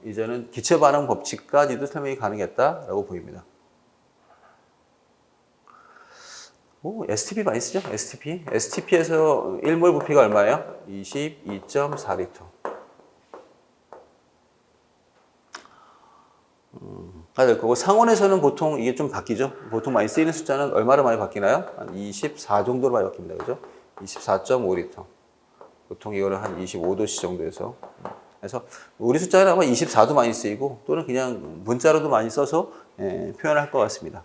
이제는 기체 반응 법칙까지도 설명이 가능했다라고 보입니다. STP 많이 쓰죠? STP. STP에서 1몰 부피가 얼마예요? 22.4리터. 될 거고, 상온에서는 보통 이게 좀 바뀌죠. 보통 많이 쓰이는 숫자는 얼마로 많이 바뀌나요? 한 24 정도로 많이 바뀝니다. 그죠? 24.5리터. 보통 이거는 한 25도씨 정도에서. 그래서 우리 숫자는 아마 24도 많이 쓰이고 또는 그냥 문자로도 많이 써서 표현할 것 같습니다.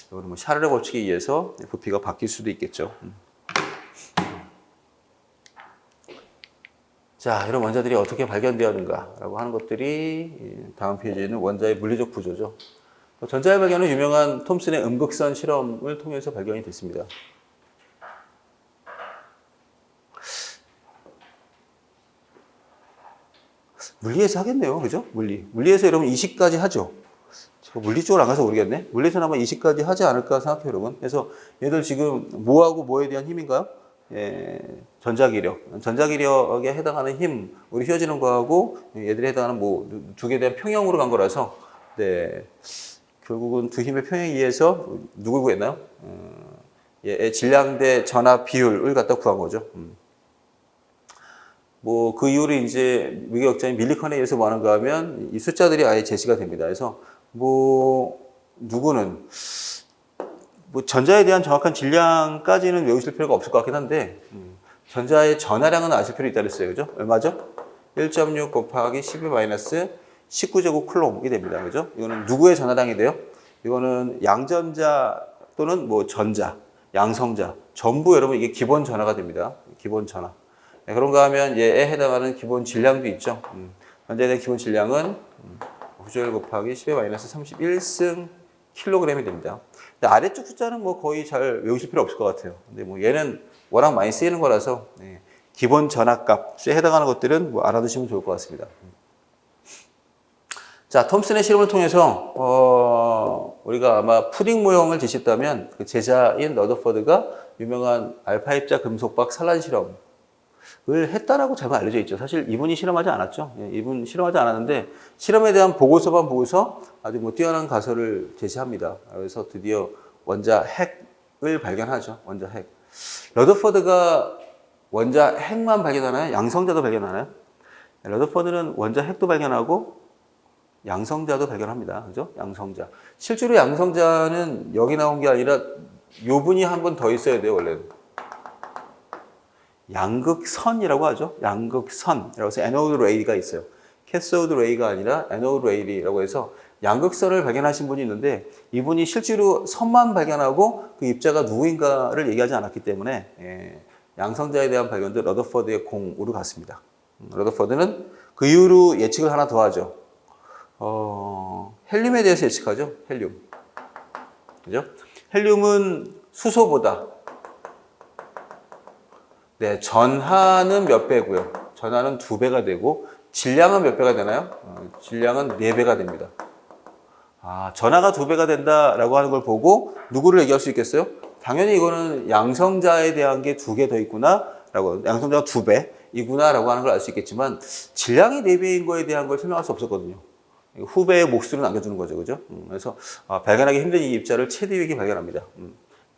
이거는 뭐 샤르르 법칙에 의해서 부피가 바뀔 수도 있겠죠. 자, 이런 원자들이 어떻게 발견되었는가라고 하는 것들이 다음 페이지에 있는 원자의 물리적 구조죠. 전자의 발견은 유명한 톰슨의 음극선 실험을 통해서 발견이 됐습니다. 물리에서 하겠네요. 그죠? 물리에서 여러분 이식까지 하죠. 제가 물리 쪽으로 안 가서 모르겠네. 물리에서는 아마 이식까지 하지 않을까 생각해요, 여러분. 그래서 얘들 지금 뭐하고 뭐에 대한 힘인가요? 전자기력. 전자기력에 해당하는 힘, 우리 휘어지는 거하고 얘들에 해당하는 뭐 두 개에 대한 평형으로 간 거라서, 네. 결국은 두 힘의 평형에 의해서 누굴 구했나요? 질량 대 전압 비율을 갖다 구한 거죠. 뭐 그 이후로 이제 미국역자인 밀리컨에 의해서 뭐 하는가 하면 이 숫자들이 아예 제시가 됩니다. 그래서 뭐 누구는 뭐 전자에 대한 정확한 질량까지는 외우실 필요가 없을 것 같긴 한데 전자의 전하량은 아실 필요 있다 그랬어요. 그죠? 얼마죠? 1.6 곱하기 12 마이너스 19제곱 쿨롬이 됩니다. 그죠? 이거는 누구의 전하량이 돼요? 이거는 양전자 또는 뭐 전자, 양성자 전부 여러분 이게 기본 전하가 됩니다. 기본 전하. 네, 그런가 하면 얘에 해당하는 기본 질량도 있죠. 전자에 대한 기본 질량은 9절 곱하기 10의 마이너스 31승 킬로그램이 됩니다. 근데 아래쪽 숫자는 뭐 거의 잘 외우실 필요 없을 것 같아요. 근데 뭐 얘는 워낙 많이 쓰이는 거라서 기본 전압값에 해당하는 것들은 뭐 알아두시면 좋을 것 같습니다. 자, 톰슨의 실험을 통해서 우리가 아마 푸딩 모형을 제시했다면 그 제자인 러더퍼드가 유명한 알파 입자 금속박 산란 실험을 했다라고 잘 알려져 있죠. 사실 이분이 실험하지 않았죠. 이분 실험하지 않았는데 실험에 대한 보고서만 보고서 아주 뭐 뛰어난 가설을 제시합니다. 그래서 드디어 원자 핵을 발견하죠. 원자 핵. 러더퍼드가 원자 핵만 발견하나요? 양성자도 발견하나요? 러더퍼드는 원자 핵도 발견하고 양성자도 발견합니다. 그죠? 양성자. 실제로 양성자는 여기 나온 게 아니라 요 분이 한 번 더 있어야 돼요, 원래는. 양극선이라고 하죠. 양극선이라고 해서 에노드 레이가 있어요. 캐소드 레이가 아니라 에노드 레이라고 해서 양극선을 발견하신 분이 있는데 이분이 실제로 선만 발견하고 그 입자가 누구인가를 얘기하지 않았기 때문에 양성자에 대한 발견도 러더퍼드의 공으로 갔습니다. 러더퍼드는 그 이후로 예측을 하나 더 하죠. 헬륨에 대해서 예측하죠. 헬륨. 그죠? 헬륨은 수소보다 전하는 몇 배고요. 전하는 2배가 되고 질량은 몇 배가 되나요? 질량은 4배가 됩니다. 전하가 2배가 된다라고 하는 걸 보고 누구를 얘기할 수 있겠어요? 당연히 이거는 양성자에 대한 게 2개 더 있구나라고, 양성자가 2배이구나라고 하는 걸 알 수 있겠지만 질량이 4배인 거에 대한 걸 설명할 수 없었거든요. 후배의 몫으로 남겨두는 거죠, 그죠? 그래서 발견하기 힘든 이 입자를 체드윅이 발견합니다.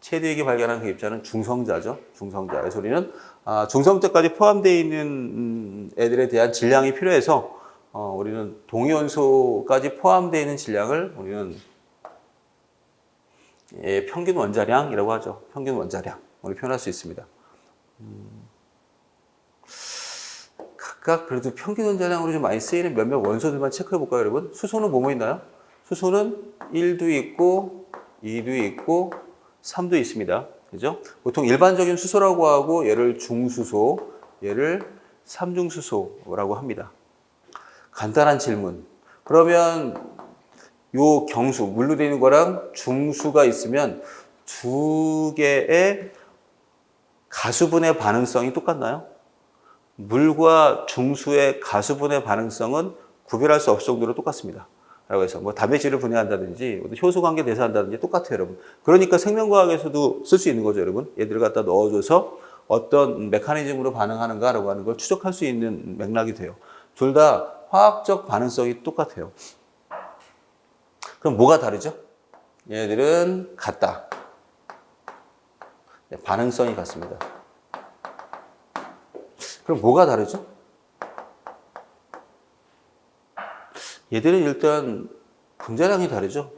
체드윅이 발견한 그 입자는 중성자죠. 중성자. 그래서 우리는 중성자까지 포함되어 있는 애들에 대한 질량이 필요해서 우리는 동위원소까지 포함되어 있는 질량을 우리는 평균 원자량이라고 하죠. 평균 원자량. 우리 표현할 수 있습니다. 각각 그래도 평균 원자량으로 좀 많이 쓰이는 몇몇 원소들만 체크해 볼까요, 여러분? 수소는 뭐뭐 있나요? 수소는 1도 있고 2도 있고 3도 있습니다. 그죠? 보통 일반적인 수소라고 하고 얘를 중수소, 얘를 삼중수소라고 합니다. 간단한 질문. 그러면 요 경수, 물로 되어 있는 거랑 중수가 있으면 두 개의 가수분의 반응성이 똑같나요? 물과 중수의 가수분의 반응성은 구별할 수 없을 정도로 똑같습니다. 라고 해서 뭐 단백질을 분해한다든지 효소 관계 대사한다든지 똑같아요, 여러분. 그러니까 생명과학에서도 쓸 수 있는 거죠, 여러분. 얘들을 갖다 넣어줘서 어떤 메커니즘으로 반응하는가라고 하는 걸 추적할 수 있는 맥락이 돼요. 둘 다 화학적 반응성이 똑같아요. 그럼 뭐가 다르죠? 얘들은 같다. 반응성이 같습니다. 그럼 뭐가 다르죠? 얘들은 일단 분자량이 다르죠.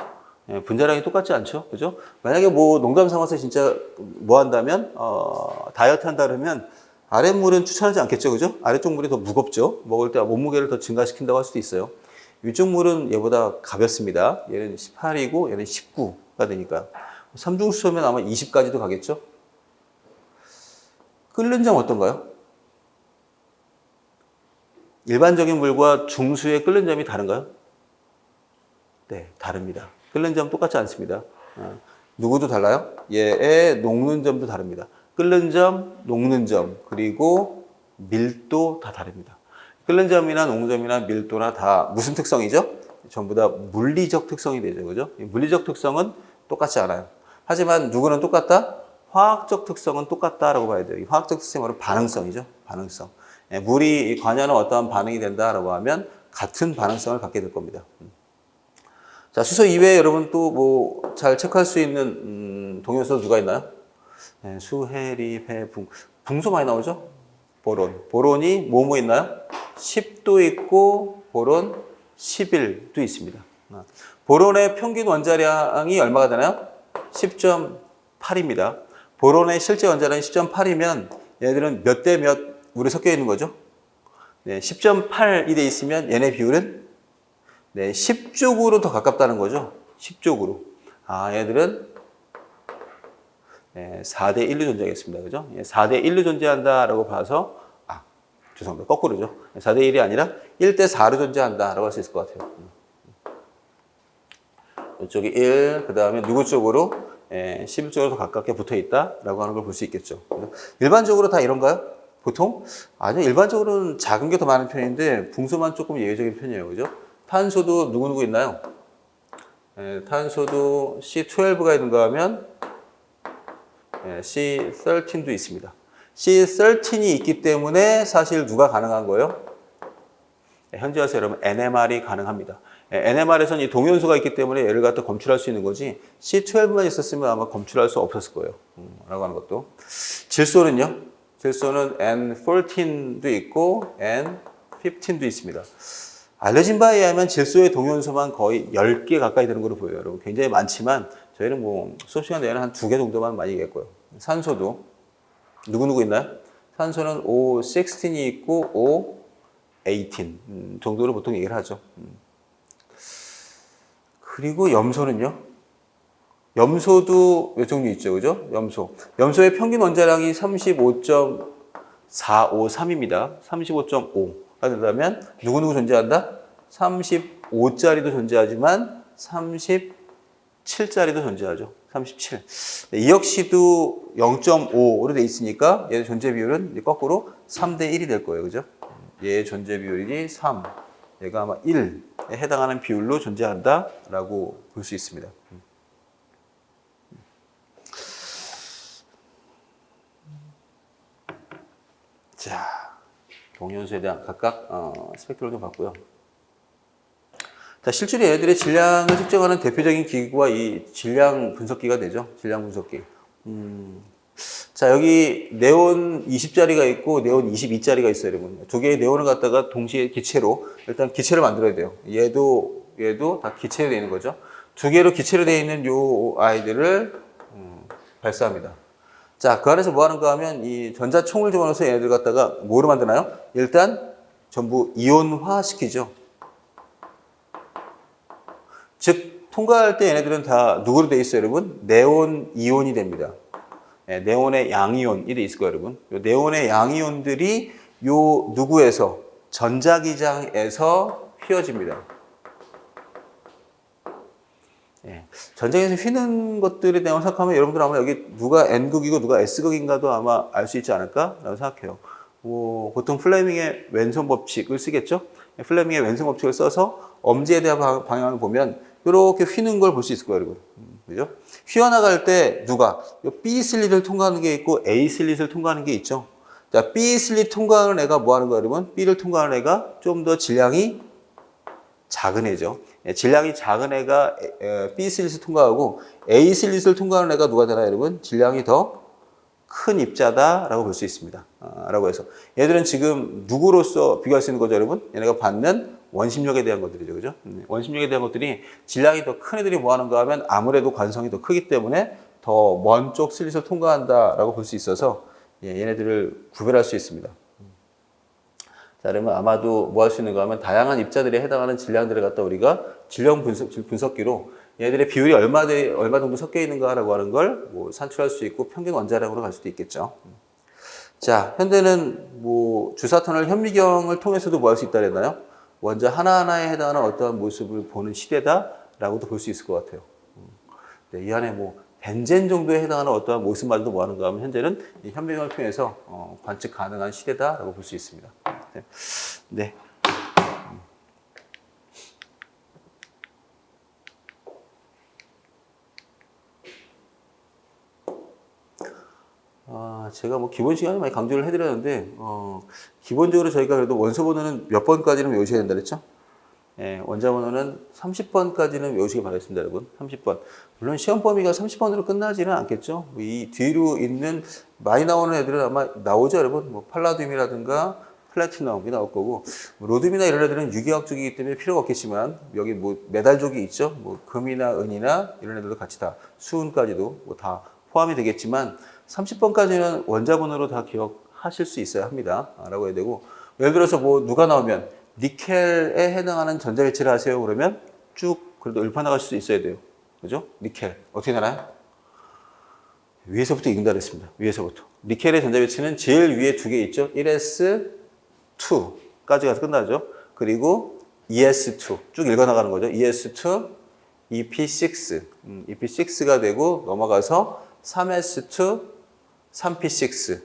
예, 분자량이 똑같지 않죠. 그죠? 만약에 뭐 농담 삼아서 진짜 뭐 한다면, 다이어트 한다 그러면 아랫물은 추천하지 않겠죠. 그죠? 아래쪽 물이 더 무겁죠. 먹을 때 몸무게를 더 증가시킨다고 할 수도 있어요. 위쪽 물은 얘보다 가볍습니다. 얘는 18이고 얘는 19가 되니까. 삼중수소면 아마 20까지도 가겠죠. 끓는 점 어떤가요? 일반적인 물과 중수의 끓는 점이 다른가요? 네, 다릅니다. 끓는 점 똑같지 않습니다. 누구도 달라요? 얘의 녹는 점도 다릅니다. 끓는 점, 녹는 점, 그리고 밀도 다 다릅니다. 끓는 점이나 녹는 점이나 밀도나 다 무슨 특성이죠? 전부 다 물리적 특성이 되죠. 그죠? 물리적 특성은 똑같지 않아요. 하지만 누구는 똑같다? 화학적 특성은 똑같다라고 봐야 돼요. 이 화학적 특성이 바로 반응성이죠. 반응성. 물이 관여하는 어떠한 반응이 된다라고 하면 같은 반응성을 갖게 될 겁니다. 자, 수소 이외에 여러분 또 뭐 잘 체크할 수 있는 동요소 누가 있나요? 네, 수, 해, 리, 배, 붕. 붕소 많이 나오죠? 보론. 보론이 뭐뭐 있나요? 10도 있고 보론 11도 있습니다. 보론의 평균 원자량이 얼마가 되나요? 10.8입니다. 보론의 실제 원자량이 10.8이면 얘들은 몇 대 몇 물에 섞여 있는 거죠? 네, 10.8이 돼 있으면 얘네 비율은 네, 10족으로 더 가깝다는 거죠. 10족으로. 아, 얘들은 네, 4대 1로 존재하겠습니다. 그죠? 4대 1로 존재한다라고 봐서, 죄송합니다. 거꾸로죠. 4대 1이 아니라 1대 4로 존재한다라고 할 수 있을 것 같아요. 이쪽이 1, 그 다음에 누구 쪽으로? 11쪽으로 더 가깝게 붙어 있다라고 하는 걸 볼 수 있겠죠. 일반적으로 다 이런가요? 보통? 아니요. 일반적으로는 작은 게 더 많은 편인데, 붕소만 조금 예외적인 편이에요. 그죠? 탄소도 누구 있나요? 탄소도 C12가 있는가 하면 C13도 있습니다. C13이 있기 때문에 사실 누가 가능한 거예요? 현재 와서 여러분 NMR이 가능합니다. NMR에서는 이 동위원소가 있기 때문에 얘를 갖다 검출할 수 있는 거지 C12만 있었으면 아마 검출할 수 없었을 거예요. 라고 하는 것도. 질소는요? 질소는 N14도 있고 N15도 있습니다. 알려진 바에 의하면 질소의 동위원소만 거의 10개 가까이 되는 걸로 보여요. 여러분 굉장히 많지만 저희는 뭐 수업 시간 내에는 한 2개 정도만 많이 얘기했고요. 산소도 누구 있나요? 산소는 O16이 있고 O18 정도로 보통 얘기를 하죠. 그리고 염소는요? 염소도 몇 종류 있죠, 그죠? 염소의 평균 원자량이 35.453입니다. 35.5가 된다면 누구 존재한다? 35짜리도 존재하지만 37짜리도 존재하죠. 37. 이 역시도 0.5로 돼 있으니까 얘의 존재 비율은 거꾸로 3대 1이 될 거예요, 그죠? 얘의 존재 비율이 3. 얘가 아마 1에 해당하는 비율로 존재한다라고 볼 수 있습니다. 자, 동위원소에 대한 각각 스펙트럼을 좀 봤고요. 자, 실제로 얘네들의 질량을 측정하는 대표적인 기구가 이 질량 분석기가 되죠. 질량 분석기. 자, 여기 네온 20짜리가 있고 네온 22짜리가 있어요, 여러분. 두 개의 네온을 갖다가 동시에 기체로 일단 기체를 만들어야 돼요. 얘도 다 기체로 되어 있는 거죠. 두 개로 기체로 되어 있는 요 아이들을 발사합니다. 자, 그 안에서 뭐 하는가 하면 이 전자총을 집어넣어서 얘네들 갖다가 뭐로 만드나요? 일단 전부 이온화 시키죠. 즉, 통과할 때 얘네들은 다 누구로 되어 있어요, 여러분? 네온 이온이 됩니다. 네온의 양이온이 돼 있을 거예요, 여러분. 요 네온의 양이온들이 요 누구에서? 전자기장에서 휘어집니다. 전자기장에서 휘는 것들에 대한 생각하면 여러분들 아마 여기 누가 N극이고 누가 S극인가도 아마 알 수 있지 않을까라고 생각해요. 뭐 보통 플레밍의 왼손 법칙을 쓰겠죠? 플레밍의 왼손 법칙을 써서 엄지에 대한 방향을 보면 이렇게 휘는 걸 볼 수 있을 거예요, 여러분. 그죠? 휘어나갈 때 누가 B 슬릿을 통과하는 게 있고 A 슬릿을 통과하는 게 있죠. 자, B 슬릿 통과하는 애가 뭐 하는 거예요, 여러분? B를 통과하는 애가 좀 더 질량이 작은 애죠. 질량이 작은 애가 B 슬릿을 통과하고 A 슬릿을 통과하는 애가 누가 되나요, 여러분? 질량이 더 큰 입자다라고 볼 수 있습니다. 라고 해서 얘들은 지금 누구로서 비교할 수 있는 거죠, 여러분? 얘네가 받는 원심력에 대한 것들이죠. 그죠? 원심력에 대한 것들이 질량이 더 큰 애들이 뭐 하는가 하면 아무래도 관성이 더 크기 때문에 더 먼 쪽 슬릿을 통과한다라고 볼 수 있어서 얘네들을 구별할 수 있습니다. 자, 그러면 아마도 뭐 할 수 있는가 하면 다양한 입자들에 해당하는 질량들을 갖다 우리가 질량 분석기로 얘들의 비율이 얼마 정도 섞여 있는가라고 하는 걸 뭐 산출할 수 있고 평균 원자량으로 갈 수도 있겠죠. 자, 현대는 뭐 주사터널 현미경을 통해서도 뭐 할 수 있다 그랬나요? 원자 하나하나에 해당하는 어떠한 모습을 보는 시대다라고도 볼 수 있을 것 같아요. 네, 이 안에 뭐 벤젠 정도에 해당하는 어떠한 모습마저도 뭐 하는가 하면 현재는 이 현미경을 통해서 관측 가능한 시대다라고 볼 수 있습니다. 네. 제가 뭐 기본 시간에 많이 강조를 해드렸는데, 기본적으로 저희가 그래도 원소 번호는 몇 번까지는 외우셔야 된다 그랬죠? 예, 원자 번호는 30번까지는 외우시기 바라겠습니다, 여러분. 30번. 물론 시험 범위가 30번으로 끝나지는 않겠죠? 이 뒤로 있는 많이 나오는 애들은 아마 나오죠, 여러분. 뭐 팔라듐이라든가 플래티넘이 나올 거고, 로듐이나 이런 애들은 유기화학적이기 때문에 필요가 없겠지만, 여기 뭐 메달족이 있죠? 뭐 금이나 은이나 이런 애들도 같이 다 수은까지도 뭐 다 포함이 되겠지만, 30번까지는 원자 번호로 다 기억하실 수 있어야 합니다. 라고 해야 되고, 예를 들어서 뭐 누가 나오면 니켈에 해당하는 전자배치를 하세요. 그러면 쭉 그래도 읊어나가실 수 있어야 돼요. 그죠? 니켈. 어떻게 나나요? 위에서부터 읽는다 그랬습니다. 위에서부터. 니켈의 전자배치는 제일 위에 두 개 있죠. 1s2까지 가서 끝나죠. 그리고 ES2. 쭉 읽어나가는 거죠. ES2, EP6. EP6가 되고 넘어가서 3s2, 3p6.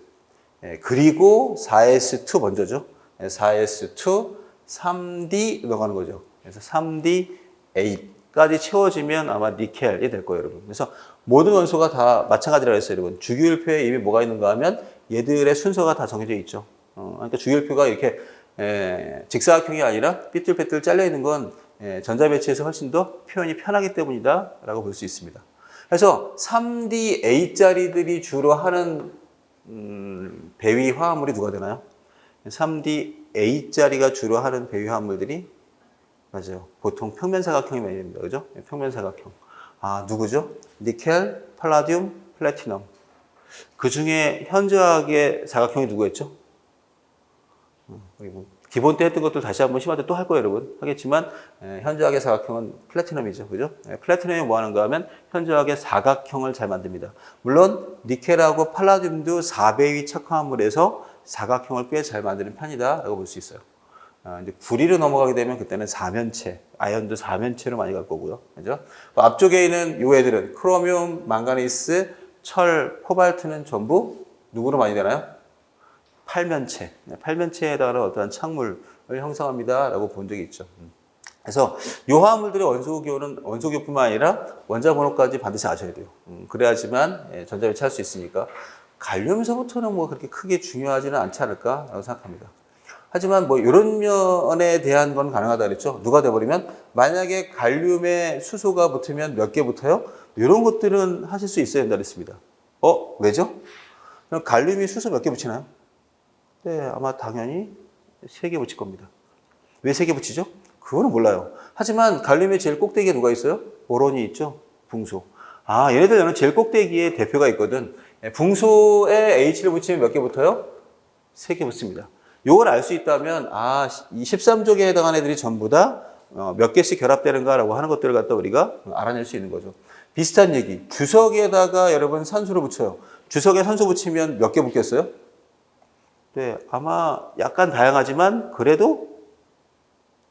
그리고 4s2 먼저죠. 4s2, 3d 넘어가는 거죠. 그래서 3d8까지 채워지면 아마 니켈이 될 거예요, 여러분. 그래서 모든 원소가 다 마찬가지라고 했어요, 여러분. 주기율표에 이미 뭐가 있는가 하면 얘들의 순서가 다 정해져 있죠. 그러니까 주기율표가 이렇게 직사각형이 아니라 삐뚤빼뚤 잘려 있는 건 전자 배치에서 훨씬 더 표현이 편하기 때문이다라고 볼 수 있습니다. 그래서 3D8짜리들이 주로 하는 배위 화합물이 누가 되나요? 3D8짜리가 주로 하는 배위 화합물들이 맞아요. 보통 평면사각형이 많이 됩니다. 그죠? 평면사각형. 누구죠? 니켈, 팔라듐, 플래티넘. 그 중에 현저하게 사각형이 누구였죠? 기본 때 했던 것도 다시 한번 심한테 또 할 거예요, 여러분. 하겠지만, 현저하게 사각형은 플래티넘이죠. 그죠? 플래티넘이 뭐 하는가 하면, 현저하게 사각형을 잘 만듭니다. 물론, 니켈하고 팔라듐도 4배위 착화합물에서 사각형을 꽤 잘 만드는 편이다. 라고 볼 수 있어요. 이제 구리로 넘어가게 되면 그때는 사면체, 아연도 사면체로 많이 갈 거고요. 그죠? 앞쪽에 있는 요 애들은 크로뮴, 망가니스, 철, 코발트는 전부 누구로 많이 되나요? 팔면체. 팔면체에 해당하는 어떠한 착물을 형성합니다. 라고 본 적이 있죠. 그래서 요 화합물들의 원소기호는 원소기호뿐만 아니라 원자 번호까지 반드시 아셔야 돼요. 그래야지만 전자배치 할 수 있으니까 갈륨에서부터는 뭐 그렇게 크게 중요하지는 않지 않을까라고 생각합니다. 하지만 뭐 이런 면에 대한 건 가능하다 그랬죠. 누가 돼버리면 만약에 갈륨에 수소가 붙으면 몇 개 붙어요? 이런 것들은 하실 수 있어야 된다 그랬습니다. 왜죠? 그럼 갈륨이 수소 몇 개 붙이나요? 네, 아마 당연히 3개 붙일 겁니다. 왜 3개 붙이죠? 그거는 몰라요. 하지만 갈륨의 제일 꼭대기에 누가 있어요? 보론이 있죠? 붕소. 얘네들은 제일 꼭대기에 대표가 있거든. 붕소에 H를 붙이면 몇 개 붙어요? 3개 붙습니다. 이걸 알 수 있다면 이 13족에 해당하는 애들이 전부 다 몇 개씩 결합되는가라고 하는 것들을 갖다 우리가 알아낼 수 있는 거죠. 비슷한 얘기. 주석에다가 여러분 산소를 붙여요. 주석에 산소 붙이면 몇 개 붙겠어요? 네, 아마 약간 다양하지만 그래도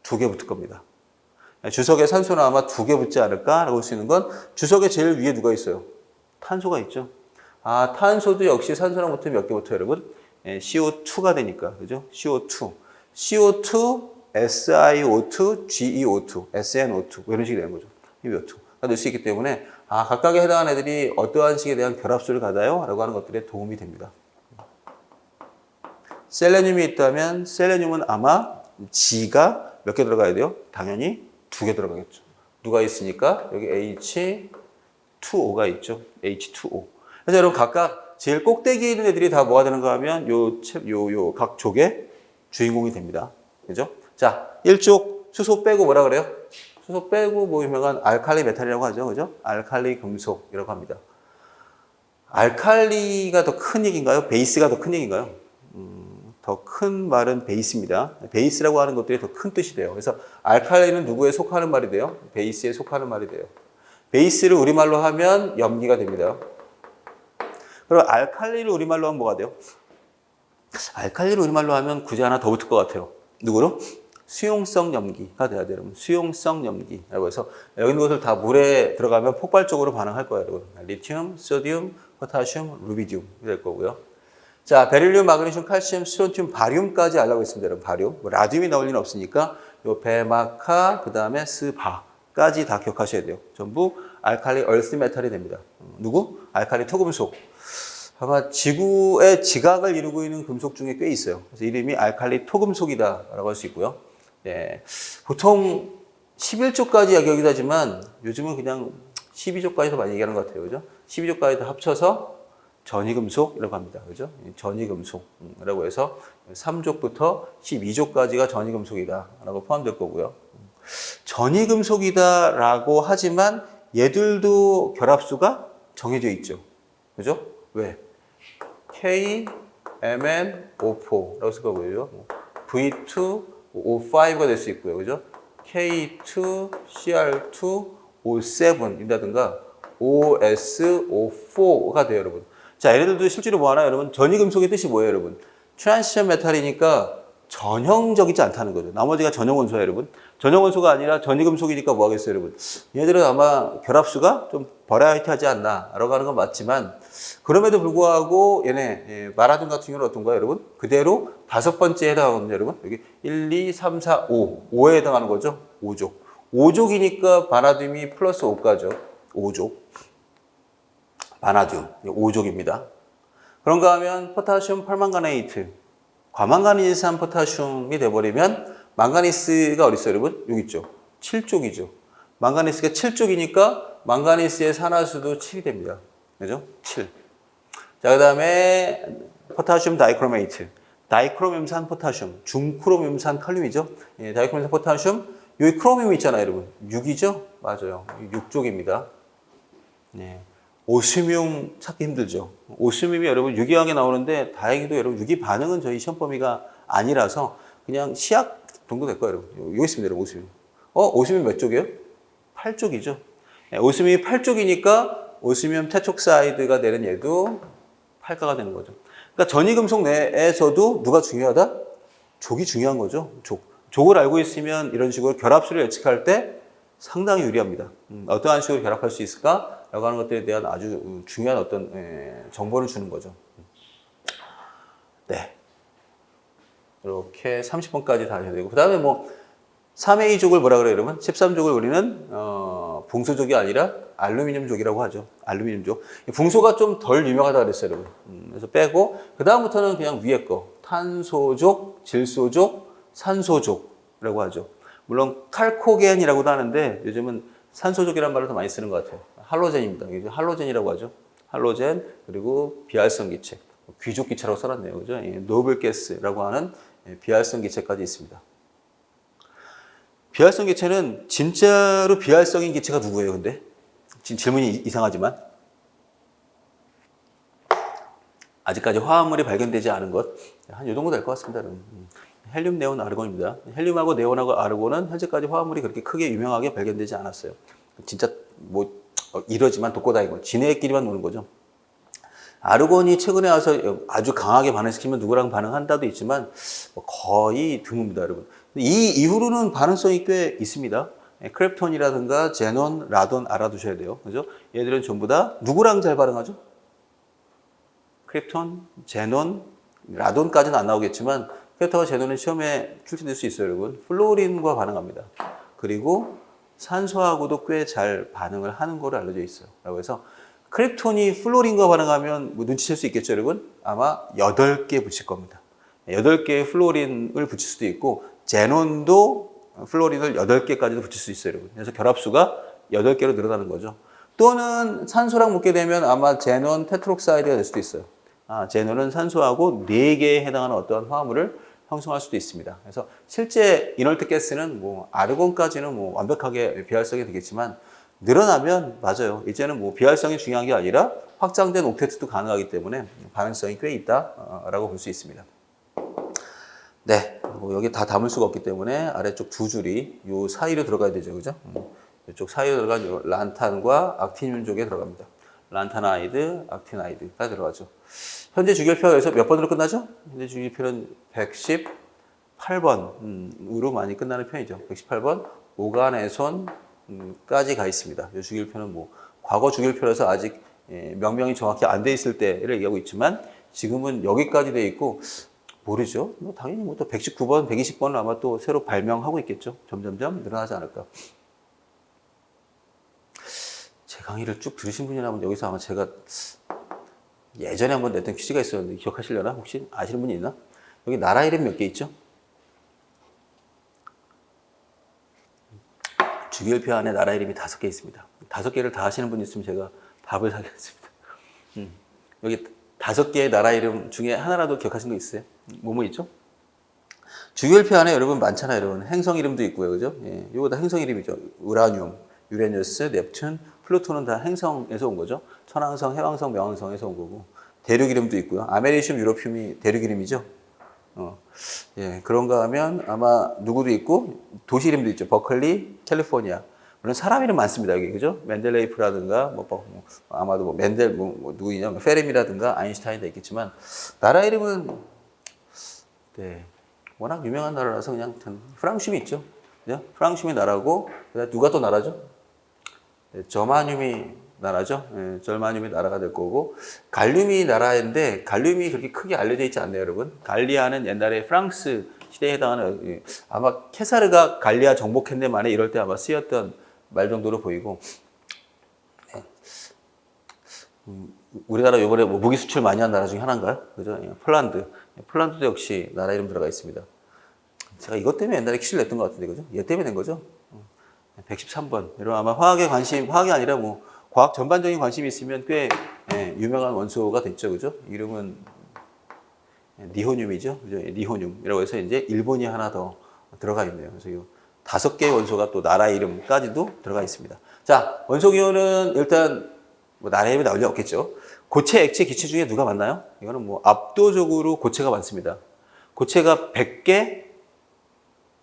2개 붙을 겁니다. 주석에 산소는 아마 2개 붙지 않을까라고 볼 수 있는 건 주석의 제일 위에 누가 있어요? 탄소가 있죠. 탄소도 역시 산소랑 붙으면 몇 개 붙어요, 여러분? CO2가 되니까, 그죠? CO2, SiO2, GeO2, SnO2 이런 식이 되는 거죠. CO2가 될 수 있기 때문에 각각에 해당하는 애들이 어떠한 식에 대한 결합수를 가다요? 라고 하는 것들에 도움이 됩니다. 셀레늄이 있다면 셀레늄은 아마 G가 몇 개 들어가야 돼요? 당연히 2개 들어가겠죠. 누가 있으니까 여기 H2O가 있죠. H2O. 그래서 여러분 각각 제일 꼭대기에 있는 애들이 다 뭐가 되는가 하면 요 각 족의 주인공이 됩니다. 그죠? 자, 1족 수소 빼고 뭐라 그래요? 수소 빼고 뭐 유명한 알칼리 메탈이라고 하죠. 그죠? 알칼리 금속이라고 합니다. 알칼리가 더 큰 얘기인가요? 베이스가 더 큰 얘기인가요? 더 큰 말은 베이스입니다. 베이스라고 하는 것들이 더 큰 뜻이 돼요. 그래서 알칼리는 누구에 속하는 말이 돼요? 베이스에 속하는 말이 돼요. 베이스를 우리말로 하면 염기가 됩니다. 그럼 알칼리를 우리말로 하면 뭐가 돼요? 알칼리를 우리말로 하면 굳이 하나 더 붙을 것 같아요. 누구로? 수용성 염기가 돼야 돼요, 여러분. 수용성 염기라고 해서 여기 있는 것들 다 물에 들어가면 폭발적으로 반응할 거예요, 여러분. 리튬, 소디움, 포타슘, 루비디움이 될 거고요. 자, 베릴륨, 마그네슘, 칼슘, 스론튬, 바륨까지 알라고 했습니다, 여러분. 바륨. 뭐 라듐이 나올 리는 없으니까 요 베마카, 그 다음에 스바까지 다 기억하셔야 돼요. 전부 알칼리 얼스 메탈이 됩니다. 누구? 알칼리 토금속. 아마 지구의 지각을 이루고 있는 금속 중에 꽤 있어요. 그래서 이름이 알칼리 토금속이다라고 할 수 있고요. 네, 보통 11조까지 이야기하기도 하지만 요즘은 그냥 12조까지도 많이 얘기하는 것 같아요. 그죠? 12조까지 다 합쳐서 전이금속이라고 합니다. 그죠? 전이금속이라고 해서 3족부터 12조까지가 전이금속이다라고 포함될 거고요. 전이금속이다라고 하지만 얘들도 결합수가 정해져 있죠. 그죠? 왜? KMnO4라고 쓸 거고요. V2O5가 될 수 있고요. 그죠? K2CR2O7이라든가 OSO4가 돼요, 여러분. 자, 얘네들도 실제로 뭐 하나, 여러분? 전이금속의 뜻이 뭐예요, 여러분? 트랜지션 메탈이니까 전형적이지 않다는 거죠. 나머지가 전형 원소예요, 여러분. 전형 원소가 아니라 전이금속이니까 뭐 하겠어요, 여러분? 얘네들은 아마 결합수가 좀 버라이어티하지 않나라고 하는 건 맞지만 그럼에도 불구하고 얘네 마라듐 같은 경우는 어떤가요, 여러분? 그대로 5번째에 해당하거든요, 여러분. 여기 1, 2, 3, 4, 5. 5에 해당하는 거죠. 5족. 5족이니까 바나듐이 플러스 5가죠. 5족. 바나듐. 5족입니다. 그런가 하면 포타슘 펄망가네이트. 과망가니스산 포타슘이 돼버리면 망가니스가 어디 있어요, 여러분? 여기 있죠. 7족이죠. 망가니스가 7족이니까 망가니스의 산화수도 7이 됩니다. 그죠? 7. 자, 그 다음에 포타슘 다이크로메이트. 다이크로뮴산 포타슘. 중크로뮴산 칼륨이죠. 예, 다이크로뮴산 포타슘. 여기 크로뮴 있잖아요, 여러분. 6이죠? 맞아요. 6족입니다. 네. 오스뮴 찾기 힘들죠. 오스뮴이 여러분 유기화학에 나오는데 다행히도 여러분 유기 반응은 저희 시험 범위가 아니라서 그냥 시약 정도 될 거예요, 여러분. 여기 있습니다, 여러분. 오스뮴. 오스뮴 몇 쪽이에요? 8쪽이죠. 네, 오스뮴이 8쪽이니까 오스뮴 테트록사이드가 되는 얘도 8가가 되는 거죠. 그러니까 전이금속 내에서도 누가 중요하다? 족이 중요한 거죠. 족을 알고 있으면 이런 식으로 결합수를 예측할 때 상당히 유리합니다. 어떠한 식으로 결합할 수 있을까? 라고 하는 것들에 대한 아주 중요한 어떤 정보를 주는 거죠. 네. 이렇게 30번까지 다 해야 되고. 그 다음에 뭐, 3A족을 뭐라 그래요, 여러분? 13족을 우리는, 붕소족이 아니라 알루미늄족이라고 하죠. 알루미늄족. 붕소가 좀 덜 유명하다고 그랬어요, 여러분. 그래서 빼고, 그 다음부터는 그냥 위에 거. 탄소족, 질소족, 산소족이라고 하죠. 물론, 칼코겐이라고도 하는데, 요즘은 산소족이라는 말을 더 많이 쓰는 것 같아요. 할로젠입니다. 할로젠이라고 하죠. 할로젠, 그리고 비활성 기체. 귀족 기체라고 써놨네요. 그죠? 노블 가스라고 하는 비활성 기체까지 있습니다. 비활성 기체는 진짜로 비활성인 기체가 누구예요, 근데? 지금 질문이 이상하지만. 아직까지 화합물이 발견되지 않은 것. 한 이 정도 될 것 같습니다, 여러분. 헬륨, 네온, 아르곤입니다. 헬륨하고 네온하고 아르곤은 현재까지 화합물이 그렇게 크게 유명하게 발견되지 않았어요. 진짜 뭐 이러지만 독고다이고 지네끼리만 노는 거죠. 아르곤이 최근에 와서 아주 강하게 반응시키면 누구랑 반응한다도 있지만 거의 드뭅니다, 여러분. 이 이후로는 반응성이 꽤 있습니다. 크랩톤이라든가 제논, 라돈 알아두셔야 돼요. 그죠? 얘들은 전부 다 누구랑 잘 반응하죠? 크랩톤, 제논, 라돈까지는 안 나오겠지만 크랩톤과 제논은 시험에 출제될 수 있어요, 여러분. 플로린과 반응합니다. 그리고 산소하고도 꽤 잘 반응을 하는 거로 알려져 있어요. 라고 해서 크립톤이 플로린과 반응하면 뭐 눈치챌 수 있겠죠, 여러분? 아마 8개 붙일 겁니다. 8개의 플로린을 붙일 수도 있고 제논도 플로린을 8개까지도 붙일 수 있어요, 여러분. 그래서 결합수가 8개로 늘어나는 거죠. 또는 산소랑 묶게 되면 아마 제논 테트록사이드가 될 수도 있어요. 제논은 산소하고 4개에 해당하는 어떠한 화합물을 형성할 수도 있습니다. 그래서 실제 이널트 가스는 뭐 아르곤까지는 뭐 완벽하게 비활성이 되겠지만 늘어나면 맞아요. 이제는 뭐 비활성이 중요한 게 아니라 확장된 옥테트도 가능하기 때문에 반응성이 꽤 있다라고 볼 수 있습니다. 네, 뭐 여기 다 담을 수가 없기 때문에 아래쪽 두 줄이 요 사이로 들어가야 되죠, 그죠? 이쪽 사이로 들어간 요 란탄과 악틴윤족에 들어갑니다. 란타나이드, 악티나이드가 들어가죠. 현재 주기율표에서 몇 번으로 끝나죠? 현재 주기율표는 118번으로 많이 끝나는 편이죠. 118번 오간에손까지 가 있습니다. 이 주기율표는 뭐 과거 주기율표라서 아직 명명이 정확히 안 돼 있을 때를 얘기하고 있지만 지금은 여기까지 돼 있고 모르죠. 뭐 당연히 뭐 또 119번, 120번을 아마 또 새로 발명하고 있겠죠. 점점점 늘어나지 않을까. 제 강의를 쭉 들으신 분이라면 여기서 아마 제가 예전에 한번 냈던 퀴즈가 있었는데 기억하시려나? 혹시 아시는 분이 있나? 여기 나라 이름 몇 개 있죠? 주기율표 안에 나라 이름이 5개 있습니다. 5개를 다 하시는 분 있으면 제가 밥을 사겠습니다. 여기 5개의 나라 이름 중에 하나라도 기억하신 거 있어요? 뭐뭐 있죠? 주기율표 안에 여러분 많잖아요, 여러분. 행성 이름도 있고요, 그죠? 예, 이거 다 행성 이름이죠. 우라늄, 유레뉴스, 넵튠, 플루토는 다 행성에서 온 거죠. 천왕성, 해왕성, 명왕성에서 온 거고. 대륙 이름도 있고요. 아메리슘, 유로튬이 대륙 이름이죠. 예, 그런가 하면 아마 누구도 있고 도시 이름도 있죠. 버클리, 캘리포니아. 물론 사람 이름 많습니다, 여기, 그죠? 맨델레이프라든가, 아마도 맨델, 누구냐, 페렘이라든가, 아인슈타인도 있겠지만, 나라 이름은, 네, 워낙 유명한 나라라서 그냥 프랑슘이 있죠. 그죠? 프랑슘이 나라고, 그다음 누가 또 나라죠? 네, 저마늄이 나라죠. 네, 절마늄이 나라가 될 거고, 갈륨이 나라인데, 갈륨이 그렇게 크게 알려져 있지 않네요, 여러분. 갈리아는 옛날에 프랑스 시대에 해당하는, 아마 케사르가 갈리아 정복했네 만에 이럴 때 아마 쓰였던 말 정도로 보이고, 네. 우리나라 이번에 뭐 무기 수출 많이 한 나라 중에 하나인가요? 그죠? 폴란드. 폴란드도 역시 나라 이름 들어가 있습니다. 제가 이것 때문에 옛날에 퀴즈를 냈던 것 같은데, 그죠? 얘 때문에 낸 거죠? 113번. 여러분 아마 화학이 아니라 뭐 과학 전반적인 관심이 있으면 꽤 유명한 원소가 됐죠, 그죠? 이름은 니호늄이죠, 그죠? 니호늄이라고 해서 이제 일본이 하나 더 들어가 있네요. 그래서 이 5개의 원소가 또 나라 이름까지도 들어가 있습니다. 자, 원소 기호는 일단 뭐 나라 이름이 나올 리 없겠죠. 고체, 액체, 기체 중에 누가 많나요? 이거는 뭐 압도적으로 고체가 많습니다. 고체가 100개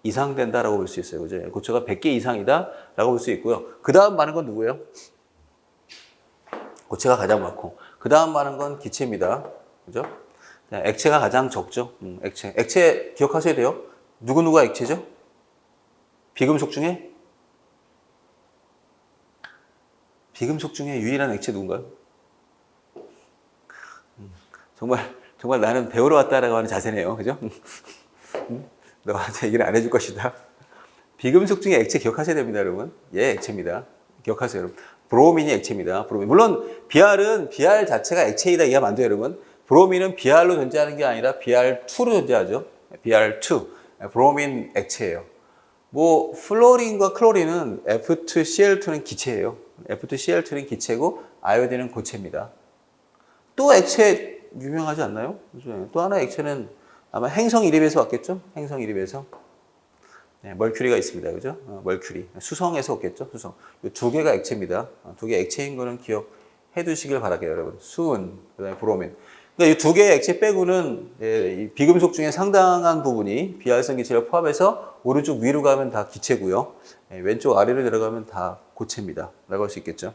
이상 된다라고 볼 수 있어요. 그죠? 고체가 100개 이상이다라고 볼 수 있고요. 그 다음 많은 건 누구예요? 고체가 가장 많고, 그 다음 많은 건 기체입니다. 그죠? 액체가 가장 적죠. 액체 기억하셔야 돼요. 누구누가 액체죠? 비금속 중에 유일한 액체 누군가요? 정말 나는 배우러 왔다라고 하는 자세네요. 그죠? 너한테 얘기를 안 해줄 것이다. 비금속 중에 액체 기억하셔야 됩니다, 여러분. 예, 액체입니다. 기억하세요, 여러분. 브로민이 액체입니다. 브로민. 물론 BR 자체가 액체이다 이해하면 안 돼요, 여러분. 브로민은 BR로 존재하는 게 아니라 BR2로 존재하죠. BR2. 브로민 액체예요. 뭐 플로린과 클로린은 F2CL2는 기체예요. F2CL2는 기체고 아이오딘은 고체입니다. 또 액체 유명하지 않나요? 또 하나 액체는 아마 행성 이름에서 왔겠죠? 행성 이름에서. 네, 멀큐리가 있습니다. 그죠? 멀큐리. 수성에서 왔겠죠? 수성. 이 2개가 액체입니다. 2개 액체인 거는 기억해 두시길 바랄게요, 여러분. 수은, 그 다음에 브로민. 그러니까 이 2개의 액체 빼고는 이 비금속 중에 상당한 부분이 비활성 기체를 포함해서 오른쪽 위로 가면 다 기체고요. 왼쪽 아래로 내려가면 다 고체입니다. 라고 할 수 있겠죠.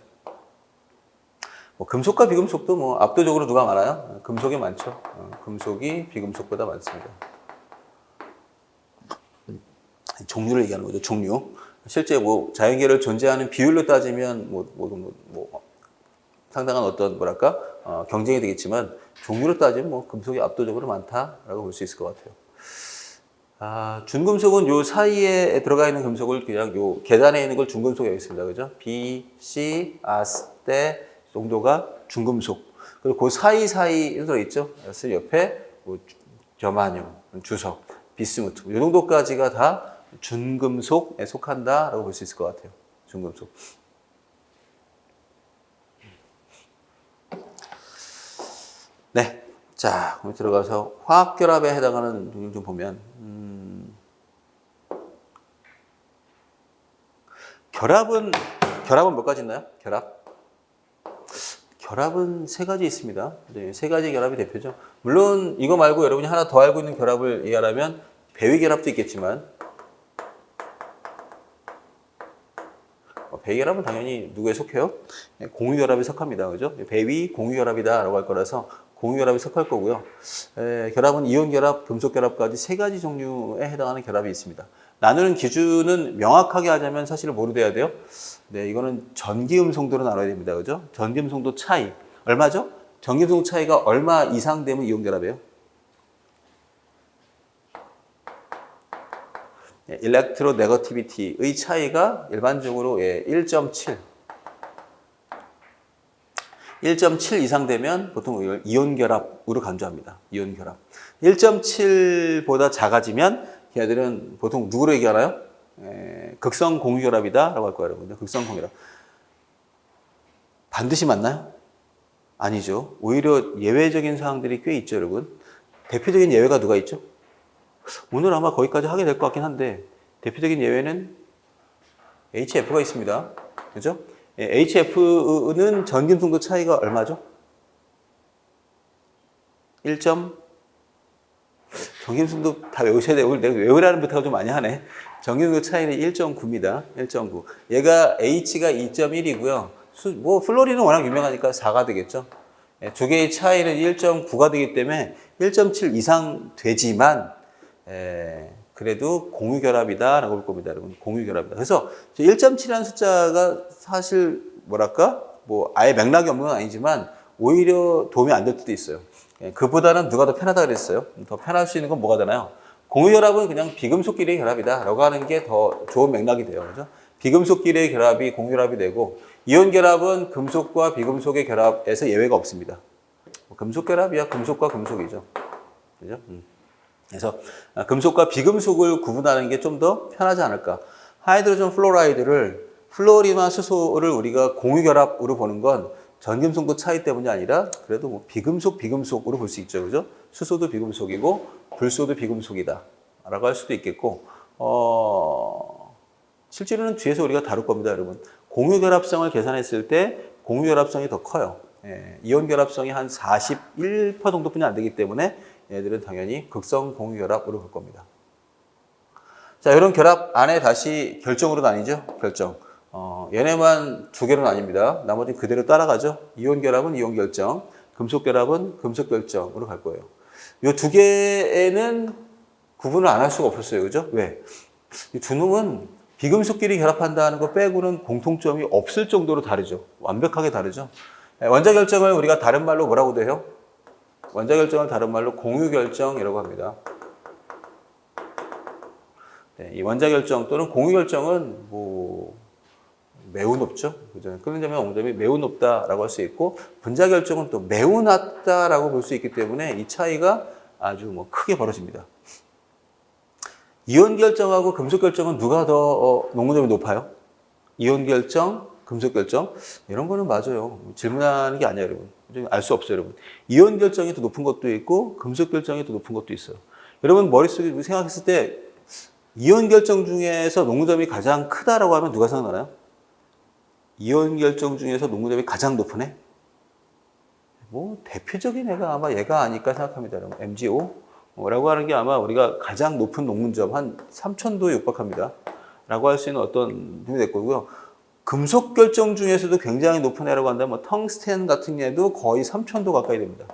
뭐 금속과 비금속도 뭐 압도적으로 누가 많아요? 금속이 많죠. 금속이 비금속보다 많습니다. 종류를 얘기하는 거죠. 종류. 실제 뭐 자연계를 존재하는 비율로 따지면 상당한 어떤 뭐랄까 경쟁이 되겠지만 종류로 따지면 뭐 금속이 압도적으로 많다라고 볼 수 있을 것 같아요. 준금속은 요 사이에 들어가 있는 금속을 그냥 요 계단에 있는 걸 준금속이라고 했습니다. 그죠? B, C, 아스테 정도가 준금속. 그리고 그 사이사이에 들어있죠. 그래서 옆에 뭐 저마늄, 주석, 비스무트 이 정도까지가 다 준금속에 속한다라고 볼 수 있을 것 같아요. 준금속. 네. 자, 그럼 들어가서 화학결합에 해당하는 종류 좀 보면, 결합은 몇 가지 있나요? 결합은 세 가지 있습니다. 네, 세 가지 결합이 대표죠. 물론 이거 말고 여러분이 하나 더 알고 있는 결합을 얘기하라면 배위결합도 있겠지만, 배위결합은 당연히 누구에 속해요? 공유결합에 속합니다. 그죠? 배위 공유결합이다라고 할 거라서 공유결합에 속할 거고요. 결합은 이온결합, 금속결합까지 세 가지 종류에 해당하는 결합이 있습니다. 나누는 기준은 명확하게 하자면 사실 뭐로 돼야 돼요? 네, 이거는 전기음성도로 나눠야 됩니다. 그죠? 전기음성도 차이. 얼마죠? 전기음성도 차이가 얼마 이상 되면 이온결합이에요? 일렉트로 네거티비티의 차이가 일반적으로 1.7. 1.7 이상 되면 보통 이온결합으로 간주합니다. 이온결합. 1.7보다 작아지면 걔네들은 보통 누구로 얘기하나요? 극성 공유결합이다라고 할 거예요, 여러분. 극성 공유결합. 반드시 맞나요? 아니죠. 오히려 예외적인 사항들이 꽤 있죠, 여러분. 대표적인 예외가 누가 있죠? 오늘 아마 거기까지 하게 될 것 같긴 한데 대표적인 예외는 HF가 있습니다. 그죠? HF는 전기음성도 차이가 얼마죠? 1. 전기음성도 다 외우셔야 돼요. 내가 외우라는 부탁을 좀 많이 하네. 전기음성도 차이는 1.9입니다. 1.9. 얘가 H가 2.1이고요. 뭐 플로린은 워낙 유명하니까 4가 되겠죠. 두 개의 차이는 1.9가 되기 때문에 1.7 이상 되지만 그래도 공유결합이다라고 볼 겁니다, 여러분. 공유결합이다. 그래서 1.7이라는 숫자가 사실 뭐랄까 뭐 아예 맥락이 없는 건 아니지만 오히려 도움이 안 될 수도 있어요. 그보다는 누가 더 편하다 그랬어요? 더 편할 수 있는 건 뭐가 되나요? 공유결합은 그냥 비금속끼리의 결합이다라고 하는 게 더 좋은 맥락이 돼요, 그죠? 비금속끼리의 결합이 공유결합이 되고 이온결합은 금속과 비금속의 결합에서 예외가 없습니다. 금속결합이야 금속과 금속이죠, 그죠? 그래서 금속과 비금속을 구분하는 게 좀 더 편하지 않을까. 하이드로전 플로라이드를 플로린과 수소를 우리가 공유결합으로 보는 건 전기음성도 차이 때문이 아니라 그래도 뭐 비금속으로 볼 수 있죠. 그죠? 수소도 비금속이고 불소도 비금속이다 라고 할 수도 있겠고 실제로는 뒤에서 우리가 다룰 겁니다, 여러분. 공유결합성을 계산했을 때 공유결합성이 더 커요. 이온결합성이 한 41% 정도뿐이 안 되기 때문에 얘들은 당연히 극성 공유결합으로 볼 겁니다. 자, 이런 결합 안에 다시 결정으로 나뉘죠. 결정. 얘네만 두 개로 나뉩니다. 나머지는 그대로 따라가죠. 이온결합은 이온결정, 금속결합은 금속결정으로 갈 거예요. 이 두 개에는 구분을 안 할 수가 없었어요. 그죠? 왜? 이 두 놈은 비금속끼리 결합한다는 거 빼고는 공통점이 없을 정도로 다르죠. 완벽하게 다르죠. 원자결정을 우리가 다른 말로 뭐라고도 해요? 원자결정을 다른 말로 공유결정이라고 합니다. 네, 이 원자결정 또는 공유결정은 뭐 매우 높죠. 그죠? 끊는 점의 옹점이 매우 높다라고 할 수 있고 분자결정은 또 매우 낮다라고 볼 수 있기 때문에 이 차이가 아주 뭐 크게 벌어집니다. 이온결정하고 금속결정은 누가 더 녹는점이 높아요? 이온결정, 금속결정 이런 거는 맞아요. 질문하는 게 아니에요, 여러분. 알 수 없어요, 여러분. 이온결정이 더 높은 것도 있고 금속결정이 더 높은 것도 있어요. 여러분 머릿속에 생각했을 때 이온결정 중에서 녹는점이 가장 크다라고 하면 누가 생각나나요? 이온결정 중에서 녹는점이 가장 높은 애? 뭐 대표적인 애가 아마 얘가 아닐까 생각합니다, 여러분. MgO라고 하는 게 아마 우리가 가장 높은 녹는점 한 3000도에 육박합니다. 라고 할 수 있는 어떤 부분이 될 거고요. 금속 결정 중에서도 굉장히 높은 애라고 한다면 뭐 텅스텐 같은 애도 거의 3000도 가까이 됩니다.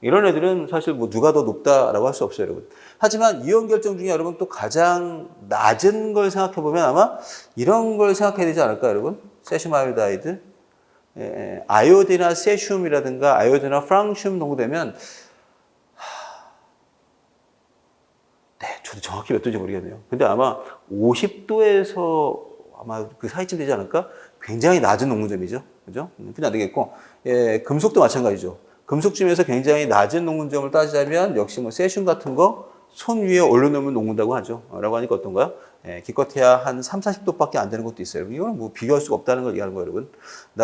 이런 애들은 사실 뭐 누가 더 높다라고 할 수 없어요, 여러분. 하지만 이온 결정 중에 여러분 또 가장 낮은 걸 생각해 보면 아마 이런 걸 생각해야 되지 않을까, 여러분? 세슘 아이오다이드, 아이오디나 세슘이라든가 아이오디나 프랑슘 농도되면 네, 저도 정확히 몇 도인지 모르겠네요. 근데 아마 50도에서 아마 그 사이쯤 되지 않을까? 굉장히 낮은 녹는점이죠. 그죠? 그냥 안 되겠고, 금속도 마찬가지죠. 금속 중에서 굉장히 낮은 녹는점을 따지자면 역시 뭐 세슘 같은 거 손 위에 올려놓으면 녹는다고 하죠. 라고 하니까 어떤가요? 기껏해야 한 3, 40도밖에 안 되는 것도 있어요. 이거는 뭐 비교할 수가 없다는 걸 얘기하는 거예요, 여러분.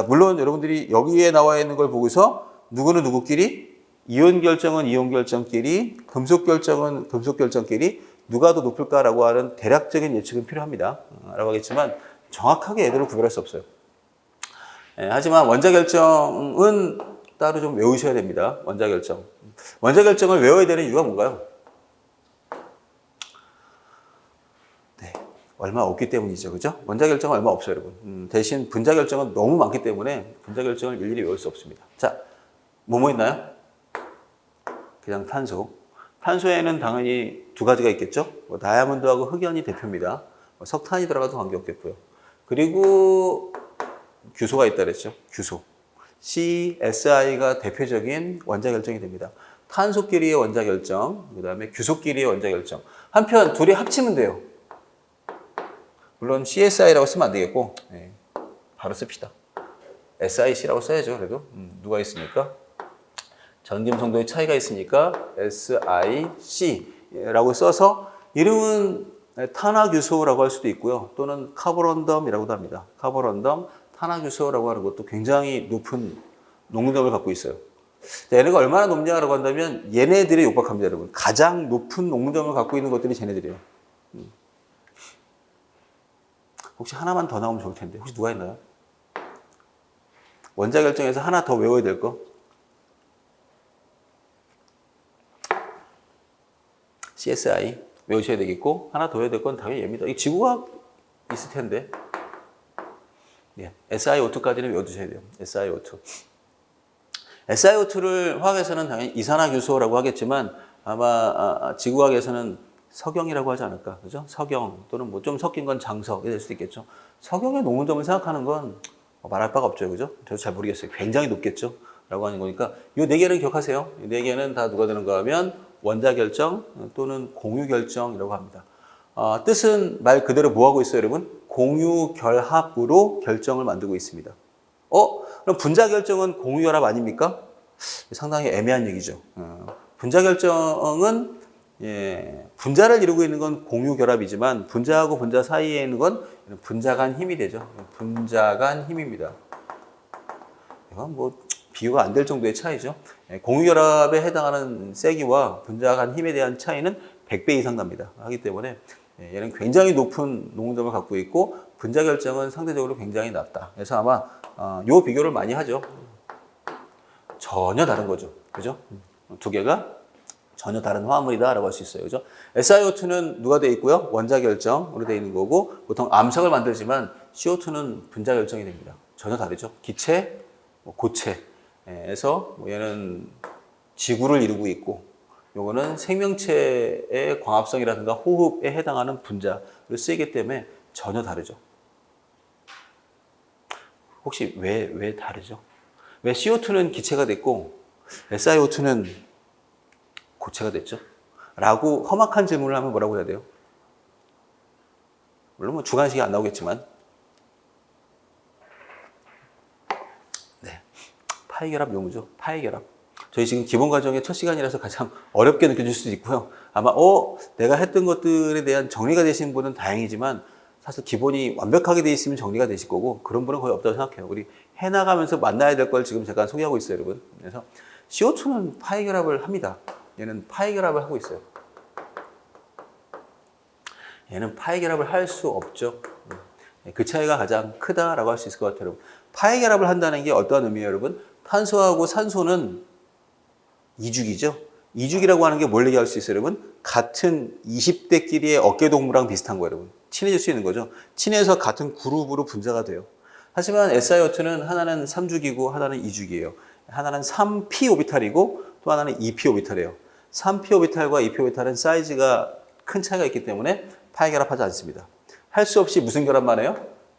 물론 여러분들이 여기에 나와 있는 걸 보고서 누구는 누구끼리 이온 결정은 이온 결정끼리, 금속 결정은 금속 결정끼리 누가 더 높을까라고 하는 대략적인 예측은 필요합니다. 라고 하겠지만 정확하게 얘들을 구별할 수 없어요. 하지만 원자 결정은 따로 좀 외우셔야 됩니다. 원자 결정. 원자 결정을 외워야 되는 이유가 뭔가요? 네, 얼마 없기 때문이죠. 그죠? 원자 결정은 얼마 없어요, 여러분. 대신 분자 결정은 너무 많기 때문에 분자 결정을 일일이 외울 수 없습니다. 자, 뭐뭐 있나요? 그냥 탄소. 탄소에는 당연히 두 가지가 있겠죠. 다이아몬드하고 흑연이 대표입니다. 석탄이 들어가도 관계없겠고요. 그리고 규소가 있다 그랬죠. 규소. CSI가 대표적인 원자 결정이 됩니다. 탄소끼리의 원자 결정, 그 다음에 규소끼리의 원자 결정. 한편 둘이 합치면 돼요. 물론 CSI라고 쓰면 안 되겠고, 네, 바로 씁시다. SiC라고 써야죠. 그래도 누가 있으니까 전dim 성도의 차이가 있으니까 SiC라고 써서 이름은 탄화규소라고 할 수도 있고요. 또는 카보런덤이라고도 합니다. 카보런덤, 탄화규소라고 하는 것도 굉장히 높은 농도점을 갖고 있어요. 얘네가 얼마나 높냐라고 한다면 얘네들이 육박합니다, 여러분. 가장 높은 농도점을 갖고 있는 것들이 쟤네들이에요. 혹시 하나만 더 나오면 좋을 텐데 혹시 누가 있나요? 원자 결정에서 하나 더 외워야 될 거? CSI 외우셔야 되겠고 하나 더 외워야 될 건 당연히 얘입니다. 이 지구과학 있을 텐데 네, SiO2까지는 외워두셔야 돼요. SiO2. SiO2를 화학에서는 당연히 이산화규소라고 하겠지만 아마 지구과학에서는 석영이라고 하지 않을까, 그죠? 석영 또는 뭐 좀 섞인 건 장석이 될 수도 있겠죠. 석영의 농도점을 생각하는 건 말할 바가 없죠, 그죠? 저도 잘 모르겠어요. 굉장히 높겠죠, 라고 하는 거니까 이 네 개는 기억하세요. 이 네 개는 다 누가 되는가 하면 원자 결정 또는 공유 결정이라고 합니다. 뜻은 말 그대로 뭐 하고 있어요, 여러분? 공유 결합으로 결정을 만들고 있습니다. 그럼 분자 결정은 공유 결합 아닙니까? 상당히 애매한 얘기죠. 분자 결정은 분자를 이루고 있는 건 공유 결합이지만 분자하고 분자 사이에 있는 건 분자 간 힘이 되죠. 분자 간 힘입니다. 이건 뭐 비교가 안 될 정도의 차이죠. 공유 결합에 해당하는 세기와 분자 간 힘에 대한 차이는 100배 이상 납니다. 하기 때문에 얘는 굉장히 높은 농도점을 갖고 있고 분자 결정은 상대적으로 굉장히 낮다. 그래서 아마 요 비교를 많이 하죠. 전혀 다른 거죠. 그죠? 두 개가 전혀 다른 화합물이다라고 할 수 있어요. 그죠? SiO2는 누가 되어 있고요? 원자 결정으로 되어 있는 거고 보통 암석을 만들지만 CO2는 분자 결정이 됩니다. 전혀 다르죠. 기체, 고체에서 얘는 지구를 이루고 있고 요거는 생명체의 광합성이라든가 호흡에 해당하는 분자를 쓰이기 때문에 전혀 다르죠. 혹시 왜 다르죠? 왜 CO2는 기체가 됐고 SiO2는 고체가 됐죠? 라고 험악한 질문을 하면 뭐라고 해야 돼요? 물론 뭐 주관식이 안 나오겠지만 네, 파이결합 용어죠. 파이결합. 저희 지금 기본 과정의 첫 시간이라서 가장 어렵게 느껴질 수도 있고요. 아마 내가 했던 것들에 대한 정리가 되신 분은 다행이지만 사실 기본이 완벽하게 돼 있으면 정리가 되실 거고 그런 분은 거의 없다고 생각해요. 우리 해나가면서 만나야 될 걸 지금 제가 소개하고 있어요, 여러분. 그래서 CO2는 파이결합을 합니다. 얘는 파이결합을 하고 있어요. 얘는 파이결합을 할 수 없죠. 그 차이가 가장 크다라고 할 수 있을 것 같아요, 여러분. 파이결합을 한다는 게 어떠한 의미예요, 여러분? 탄소하고 산소는 이죽이죠. 이죽이라고 하는 게 뭘 얘기할 수 있어요, 여러분? 같은 20대끼리의 어깨동무랑 비슷한 거예요, 여러분. 친해질 수 있는 거죠. 친해서 같은 그룹으로 분자가 돼요. 하지만 SiO2는 하나는 3죽이고 하나는 2죽이에요. 하나는 3p 오비탈이고 또 하나는 2p 오비탈이에요. 3p 오비탈과 2p 오비탈은 사이즈가 큰 차이가 있기 때문에 파이결합하지 않습니다. 할 수 없이 무슨 결합만 해요?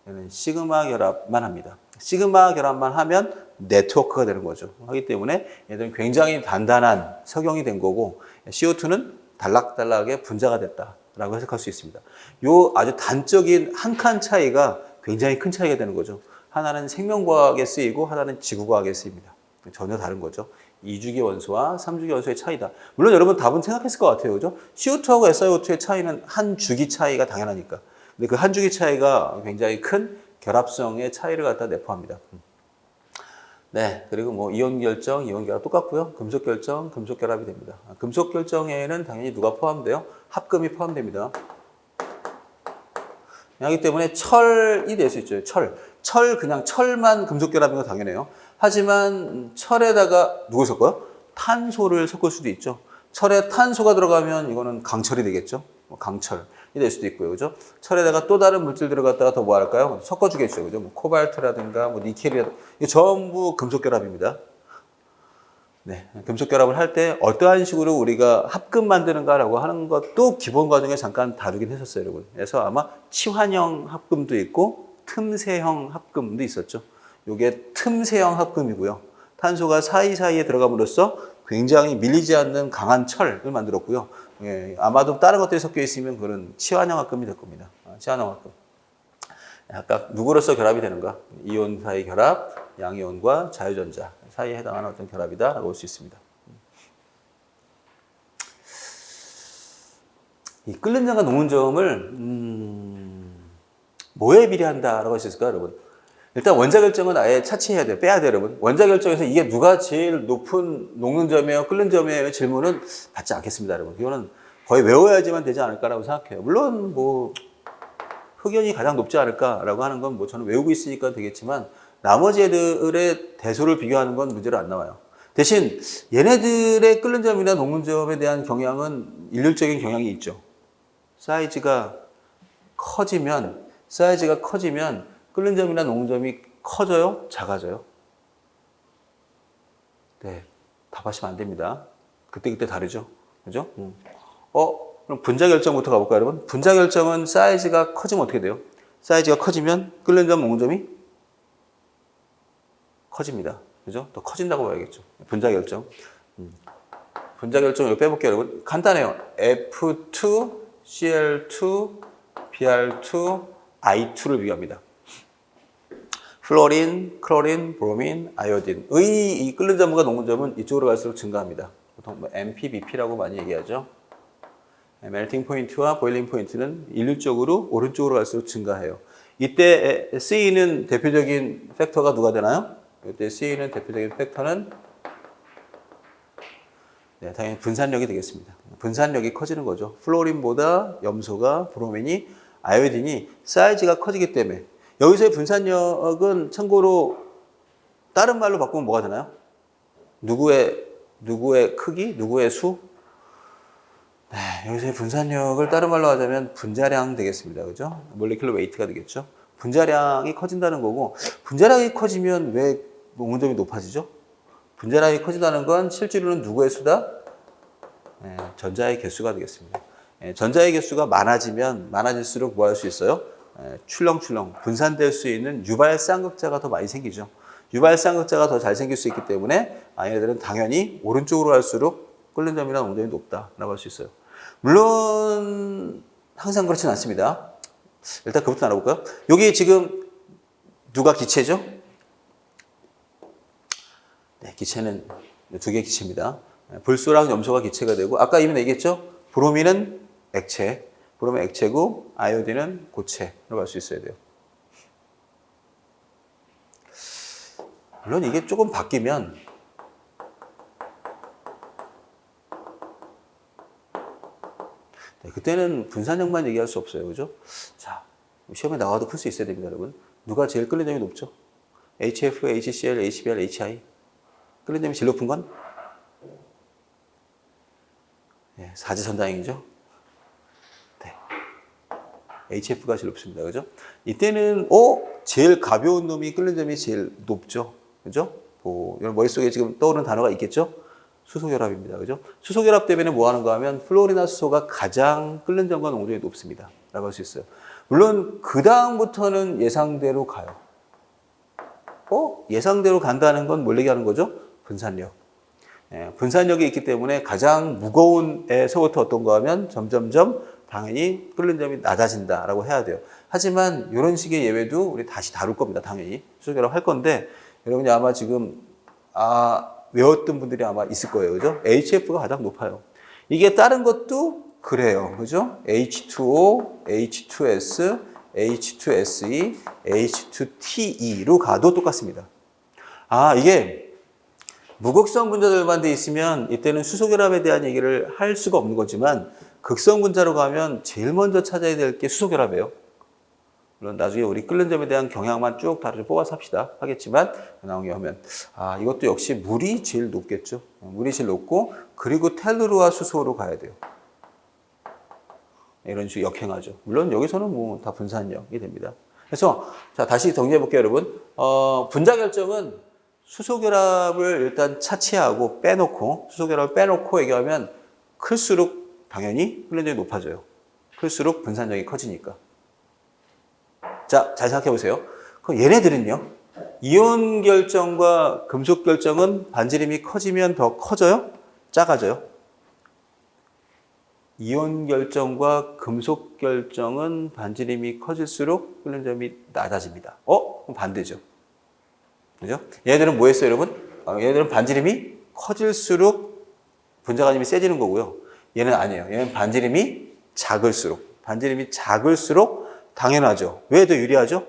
얘는 시그마 결합만 합니다. 시그마 결합만 하면 네트워크가 되는 거죠. 하기 때문에 얘들은 굉장히 단단한 석영이 된 거고 CO2는 단락단락의 분자가 됐다라고 해석할 수 있습니다. 요 아주 단적인 한 칸 차이가 굉장히 큰 차이가 되는 거죠. 하나는 생명과학에 쓰이고 하나는 지구과학에 쓰입니다. 전혀 다른 거죠. 2주기 원소와 3주기 원소의 차이다. 물론 여러분 답은 생각했을 것 같아요. 그죠? CO2하고 SiO2의 차이는 한 주기 차이가 당연하니까. 근데 그 한 주기 차이가 굉장히 큰 결합성의 차이를 갖다 내포합니다. 네, 그리고 뭐 이온 결정, 이온 결합 똑같고요. 금속 결정, 금속 결합이 됩니다. 금속 결정에는 당연히 누가 포함돼요? 합금이 포함됩니다. 하기 때문에 철이 될 수 있죠. 철 그냥 철만 금속 결합인 거 당연해요. 하지만 철에다가 누굴 섞어요? 탄소를 섞을 수도 있죠. 철에 탄소가 들어가면 이거는 강철이 되겠죠. 강철이 될 수도 있고요. 그죠? 철에다가 또 다른 물질 들어갔다가 더 뭐 할까요? 섞어주겠죠. 그죠? 뭐 코발트라든가 뭐 니켈이라든가 이거 전부 금속 결합입니다. 네, 금속 결합을 할 때 어떠한 식으로 우리가 합금 만드는가라고 하는 것도 기본 과정에 잠깐 다루긴 했었어요, 여러분. 그래서 아마 치환형 합금도 있고 틈새형 합금도 있었죠. 이게 틈새형 합금이고요. 탄소가 사이사이에 들어감으로써 굉장히 밀리지 않는 강한 철을 만들었고요. 예, 아마도 다른 것들이 섞여 있으면 그런 치환형 합금이 될 겁니다. 치환형 합금. 아까 누구로서 결합이 되는가? 이온 사이 결합, 양이온과 자유전자 사이에 해당하는 어떤 결합이다라고 볼 수 있습니다. 이 끓는 점과 녹는 점을 뭐에 비례한다라고 할 수 있을까요, 여러분? 일단 원자 결정은 아예 차치해야 돼요. 빼야 돼요, 여러분. 원자 결정에서 이게 누가 제일 높은 녹는 점이에요, 끓는 점이에요 질문은 받지 않겠습니다, 여러분. 이거는 거의 외워야지만 되지 않을까라고 생각해요. 물론 뭐 흑연이 가장 높지 않을까라고 하는 건 뭐 저는 외우고 있으니까 되겠지만 나머지 애들의 대소를 비교하는 건 문제로 안 나와요. 대신 얘네들의 끓는 점이나 녹는 점에 대한 경향은 일률적인 경향이 있죠. 사이즈가 커지면 끓는 점이나 녹는 점이 커져요? 작아져요? 네, 답하시면 안 됩니다. 그때그때 다르죠. 그죠? 그럼 분자 결정부터 가볼까요, 여러분? 분자 결정은 사이즈가 커지면 어떻게 돼요? 사이즈가 커지면 끓는 점, 녹는 점이 커집니다. 그죠? 더 커진다고 봐야겠죠. 분자 결정. 분자 결정 이거 빼볼게요, 여러분. 간단해요. F2, Cl2, Br2, I2를 비교합니다. 플로린, 클로린, 브로민, 아이오딘의 이 끓는 점과 녹는 점은 이쪽으로 갈수록 증가합니다. 보통 뭐 MPBP라고 많이 얘기하죠. 멜팅 포인트와 보일링 포인트는 일률적으로 오른쪽으로 갈수록 증가해요. 이때 C는 대표적인 팩터가 누가 되나요? 이때 C는 대표적인 팩터는 네, 당연히 분산력이 되겠습니다. 분산력이 커지는 거죠. 플로린보다 염소가, 브로민이, 아이오딘이 사이즈가 커지기 때문에 여기서의 분산력은 참고로 다른 말로 바꾸면 뭐가 되나요? 누구의 크기? 누구의 수? 네, 여기서의 분산력을 다른 말로 하자면 분자량 되겠습니다. 그죠? 몰레큘러 웨이트가 되겠죠? 분자량이 커진다는 거고, 분자량이 커지면 왜 녹는 점이 높아지죠? 분자량이 커진다는 건 실제로는 누구의 수다? 네, 전자의 개수가 되겠습니다. 네, 전자의 개수가 많아질수록 뭐 할 수 있어요? 출렁출렁 분산될 수 있는 유발 쌍극자가 더 많이 생기죠. 유발 쌍극자가 더 잘 생길 수 있기 때문에 얘네들은 당연히 오른쪽으로 갈수록 끓는 점이나 녹는 점이 높다라고 할 수 있어요. 물론 항상 그렇지는 않습니다. 일단 그것부터 알아볼까요? 여기 지금 누가 기체죠? 네, 기체는 두 개의 기체입니다. 불소랑 염소가 기체가 되고 아까 이미 얘기했죠? 브로민은 액체. 브로민 액체고 아이오딘은 고체라고 할 수 있어야 돼요. 물론 이게 조금 바뀌면 네, 그때는 분산력만 얘기할 수 없어요. 그죠? 자, 시험에 나와도 풀 수 있어야 됩니다, 여러분. 누가 제일 끓는 점이 높죠? HF, HCl, HBr, HI. 끓는 점이 제일 높은 건? 네, 사지선다행이죠. HF가 제일 높습니다. 그죠? 이때는, 제일 가벼운 놈이 끓는 점이 제일 높죠. 그죠? 여러분 머릿속에 지금 떠오르는 단어가 있겠죠? 수소결합입니다. 그죠? 수소결합 때문에 뭐 하는가 하면 플로리나 수소가 가장 끓는 점과 녹는 점이 높습니다. 라고 할 수 있어요. 물론, 그 다음부터는 예상대로 가요. 예상대로 간다는 건 뭘 얘기하는 거죠? 분산력. 분산력이 있기 때문에 가장 무거운 에서부터 어떤가 하면 점점점 당연히 끓는 점이 낮아진다라고 해야 돼요. 하지만 이런 식의 예외도 우리 다시 다룰 겁니다. 당연히 수소결합 할 건데 여러분이 아마 지금 외웠던 분들이 아마 있을 거예요. 그죠? HF가 가장 높아요. 이게 다른 것도 그래요. 그죠? H2O, H2S, H2SE, H2TE로 가도 똑같습니다. 이게 무극성 분자들만 돼 있으면 이때는 수소결합에 대한 얘기를 할 수가 없는 거지만 극성 분자로 가면 제일 먼저 찾아야 될 게 수소결합이에요. 물론 나중에 우리 끓는 점에 대한 경향만 쭉 다르게 뽑아서 합시다 하겠지만 나오게 하면 이것도 역시 물이 제일 높겠죠. 물이 제일 높고 그리고 텔루르와 수소로 가야 돼요. 이런 식으로 역행하죠. 물론 여기서는 뭐 다 분산력이 됩니다. 그래서 자 다시 정리해 볼게요, 여러분. 분자 결정은 수소결합을 일단 차치하고 빼놓고 수소결합을 빼놓고 얘기하면 클수록 당연히 흘린력이 높아져요. 클수록 분산력이 커지니까. 자, 잘 생각해 보세요. 그럼 얘네들은요. 이온 결정과 금속 결정은 반지름이 커지면 더 커져요? 작아져요? 이온 결정과 금속 결정은 반지름이 커질수록 끓는 점이 낮아집니다. 그럼 반대죠. 그죠? 얘네들은 뭐 했어요, 여러분? 얘네들은 반지름이 커질수록 분자간임이 세지는 거고요. 얘는 아니에요. 얘는 반지름이 작을수록 당연하죠. 왜 더 유리하죠?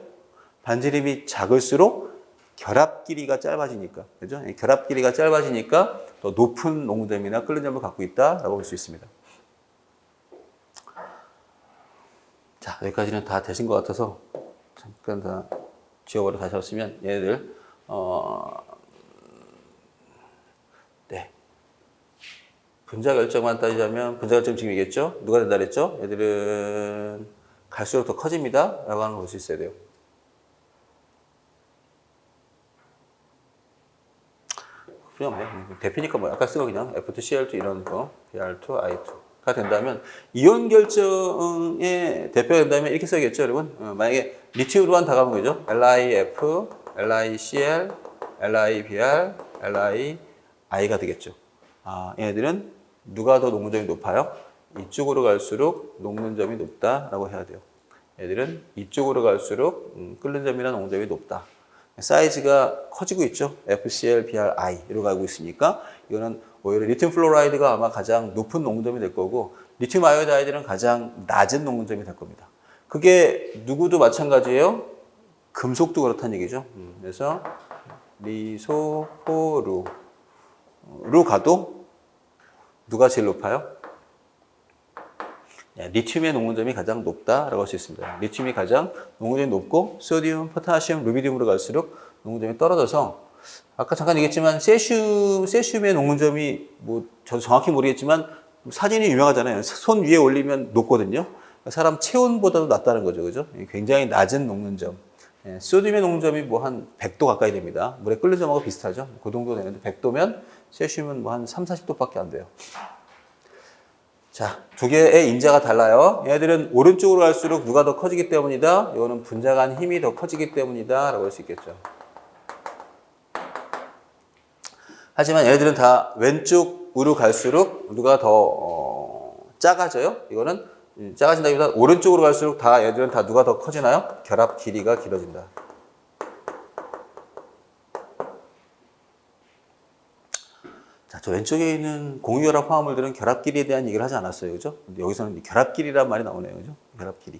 반지름이 작을수록 결합 길이가 짧아지니까. 그죠? 결합 길이가 짧아지니까 더 높은 농점이나 끓는 점을 갖고 있다라고 볼 수 있습니다. 자, 여기까지는 다 되신 것 같아서 잠깐 다 지워버려 다시 왔으면 얘네들 네. 분자 결정만 따지자면 분자 결정 지금 이겠죠? 누가 된다 그랬죠? 얘들은 갈수록 더 커집니다. 라고 하는 걸 볼 수 있어야 돼요. 그냥 뭐 대피니까 뭐 아까 쓴 거 그냥 F2CL2 이런 거 Br2I2가 된다면 이온 결정의 대표가 된다면 이렇게 써야겠죠, 여러분? 만약에 리튬으로만 다 가면 그죠? LiF, LiCl, LiBr, LiI가 되겠죠. 얘네들은 누가 더 녹는 점이 높아요? 이쪽으로 갈수록 녹는 점이 높다라고 해야 돼요. 얘들은 이쪽으로 갈수록 끓는 점이나 녹는 점이 높다. 사이즈가 커지고 있죠. FCl, Br, I 이로 가고 있으니까 이거는 오히려 리튬 플로라이드가 아마 가장 높은 녹는 점이 될 거고 리튬 아이오다이드는 가장 낮은 녹는 점이 될 겁니다. 그게 누구도 마찬가지예요. 금속도 그렇다는 얘기죠. 그래서 리소포루로 가도 누가 제일 높아요? 리튬의 녹는점이 가장 높다라고 할 수 있습니다. 리튬이 가장 녹는점이 높고 소디움, 포타시움, 루비디움으로 갈수록 녹는점이 떨어져서 아까 잠깐 얘기했지만 세슘의 녹는점이 뭐 저도 정확히 모르겠지만 사진이 유명하잖아요. 손 위에 올리면 높거든요. 사람 체온보다도 낮다는 거죠, 그죠? 굉장히 낮은 녹는점. 소디움의 녹는점이 뭐 한 100도 가까이 됩니다. 물에 끓는 점하고 비슷하죠. 그 정도 되는데 100도면 세슘은 뭐 한 3, 40도밖에 안 돼요. 자, 두 개의 인자가 달라요. 얘네들은 오른쪽으로 갈수록 누가 더 커지기 때문이다. 이거는 분자 간 힘이 더 커지기 때문이다. 라고 할 수 있겠죠. 하지만 얘네들은 다 왼쪽으로 갈수록 누가 더 작아져요. 이거는 작아진다기보다 오른쪽으로 갈수록 다 얘네들은 다 누가 더 커지나요? 결합 길이가 길어진다. 자, 저 왼쪽에 있는 공유결합 화합물들은 결합 길이에 대한 얘기를 하지 않았어요. 그죠? 근데 여기서는 결합 길이란 말이 나오네요. 그죠? 결합 길이.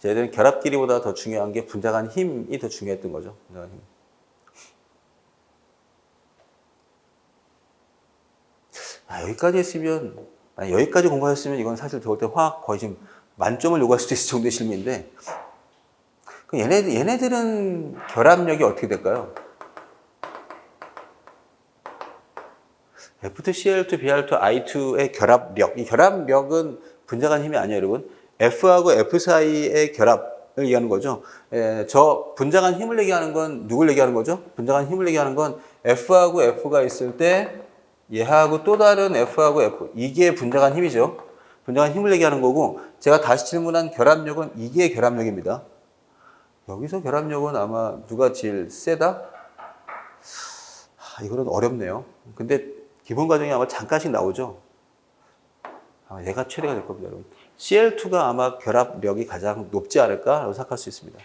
저희들은 결합 길이보다 더 중요한 게 분자 간 힘이 더 중요했던 거죠. 분자 간 힘. 여기까지 했으면, 여기까지 공부하셨으면 이건 사실 저볼 때 화학 거의 지금 만점을 요구할 수도 있을 정도의 실미인데, 얘네들은 결합력이 어떻게 될까요? F2CL2, Br2I2의 결합력. 이 결합력은 분자 간 힘이 아니에요, 여러분. F하고 F 사이의 결합을 얘기하는 거죠. 저 분자 간 힘을 얘기하는 건 누굴 얘기하는 거죠? 분자 간 힘을 얘기하는 건 F하고 F가 있을 때 얘하고 또 다른 F하고 F. 이게 분자 간 힘이죠. 분자 간 힘을 얘기하는 거고 제가 다시 질문한 결합력은 이게 결합력입니다. 여기서 결합력은 아마 누가 제일 세다? 이거는 어렵네요. 근데 기본 과정이 아마 잠깐씩 나오죠. 얘가 최대가 될 겁니다, 여러분. CL2가 아마 결합력이 가장 높지 않을까라고 생각할 수 있습니다.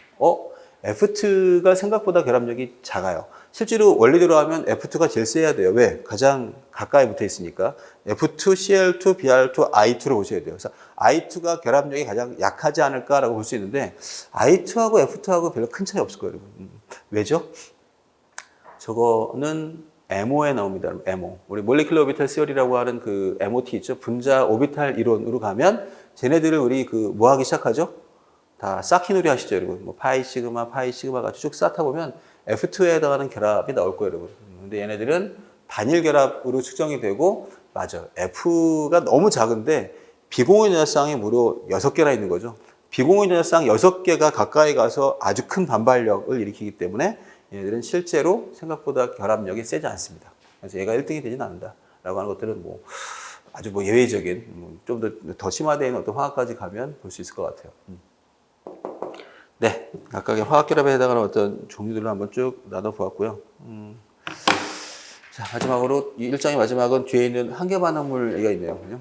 F2가 생각보다 결합력이 작아요. 실제로 원리대로 하면 F2가 제일 세야 돼요. 왜? 가장 가까이 붙어 있으니까. F2, CL2, Br2, I2로 보셔야 돼요. 그래서 I2가 결합력이 가장 약하지 않을까라고 볼 수 있는데 I2하고 F2하고 별로 큰 차이 없을 거예요, 여러분. 왜죠? 저거는 MO에 나옵니다. MO. 우리 몰리큘러 오비탈 시어리라고 하는 그 MOT 있죠. 분자 오비탈 이론으로 가면 쟤네들을 우리 그 뭐 하기 시작하죠? 다 쌓기놀이 하시죠, 여러분. 뭐 파이 시그마 같이 쭉 쌓다 보면 F2에 해당하는 결합이 나올 거예요, 여러분. 근데 얘네들은 단일 결합으로 측정이 되고, 맞아. F가 너무 작은데 비공유 전자쌍이 무려 6개나 있는 거죠. 비공유 전자쌍 6개가 가까이 가서 아주 큰 반발력을 일으키기 때문에 얘네들은 실제로 생각보다 결합력이 세지 않습니다. 그래서 얘가 1등이 되진 않는다. 라고 하는 것들은 뭐 아주 뭐 예외적인, 좀 더 심화되어 있는 어떤 화학까지 가면 볼 수 있을 것 같아요. 네. 각각의 화학결합에 해당하는 어떤 종류들을 한번 쭉 나눠보았고요. 자, 마지막으로, 이 일장의 마지막은 뒤에 있는 한계 반응물 얘기가 있네요. 그죠?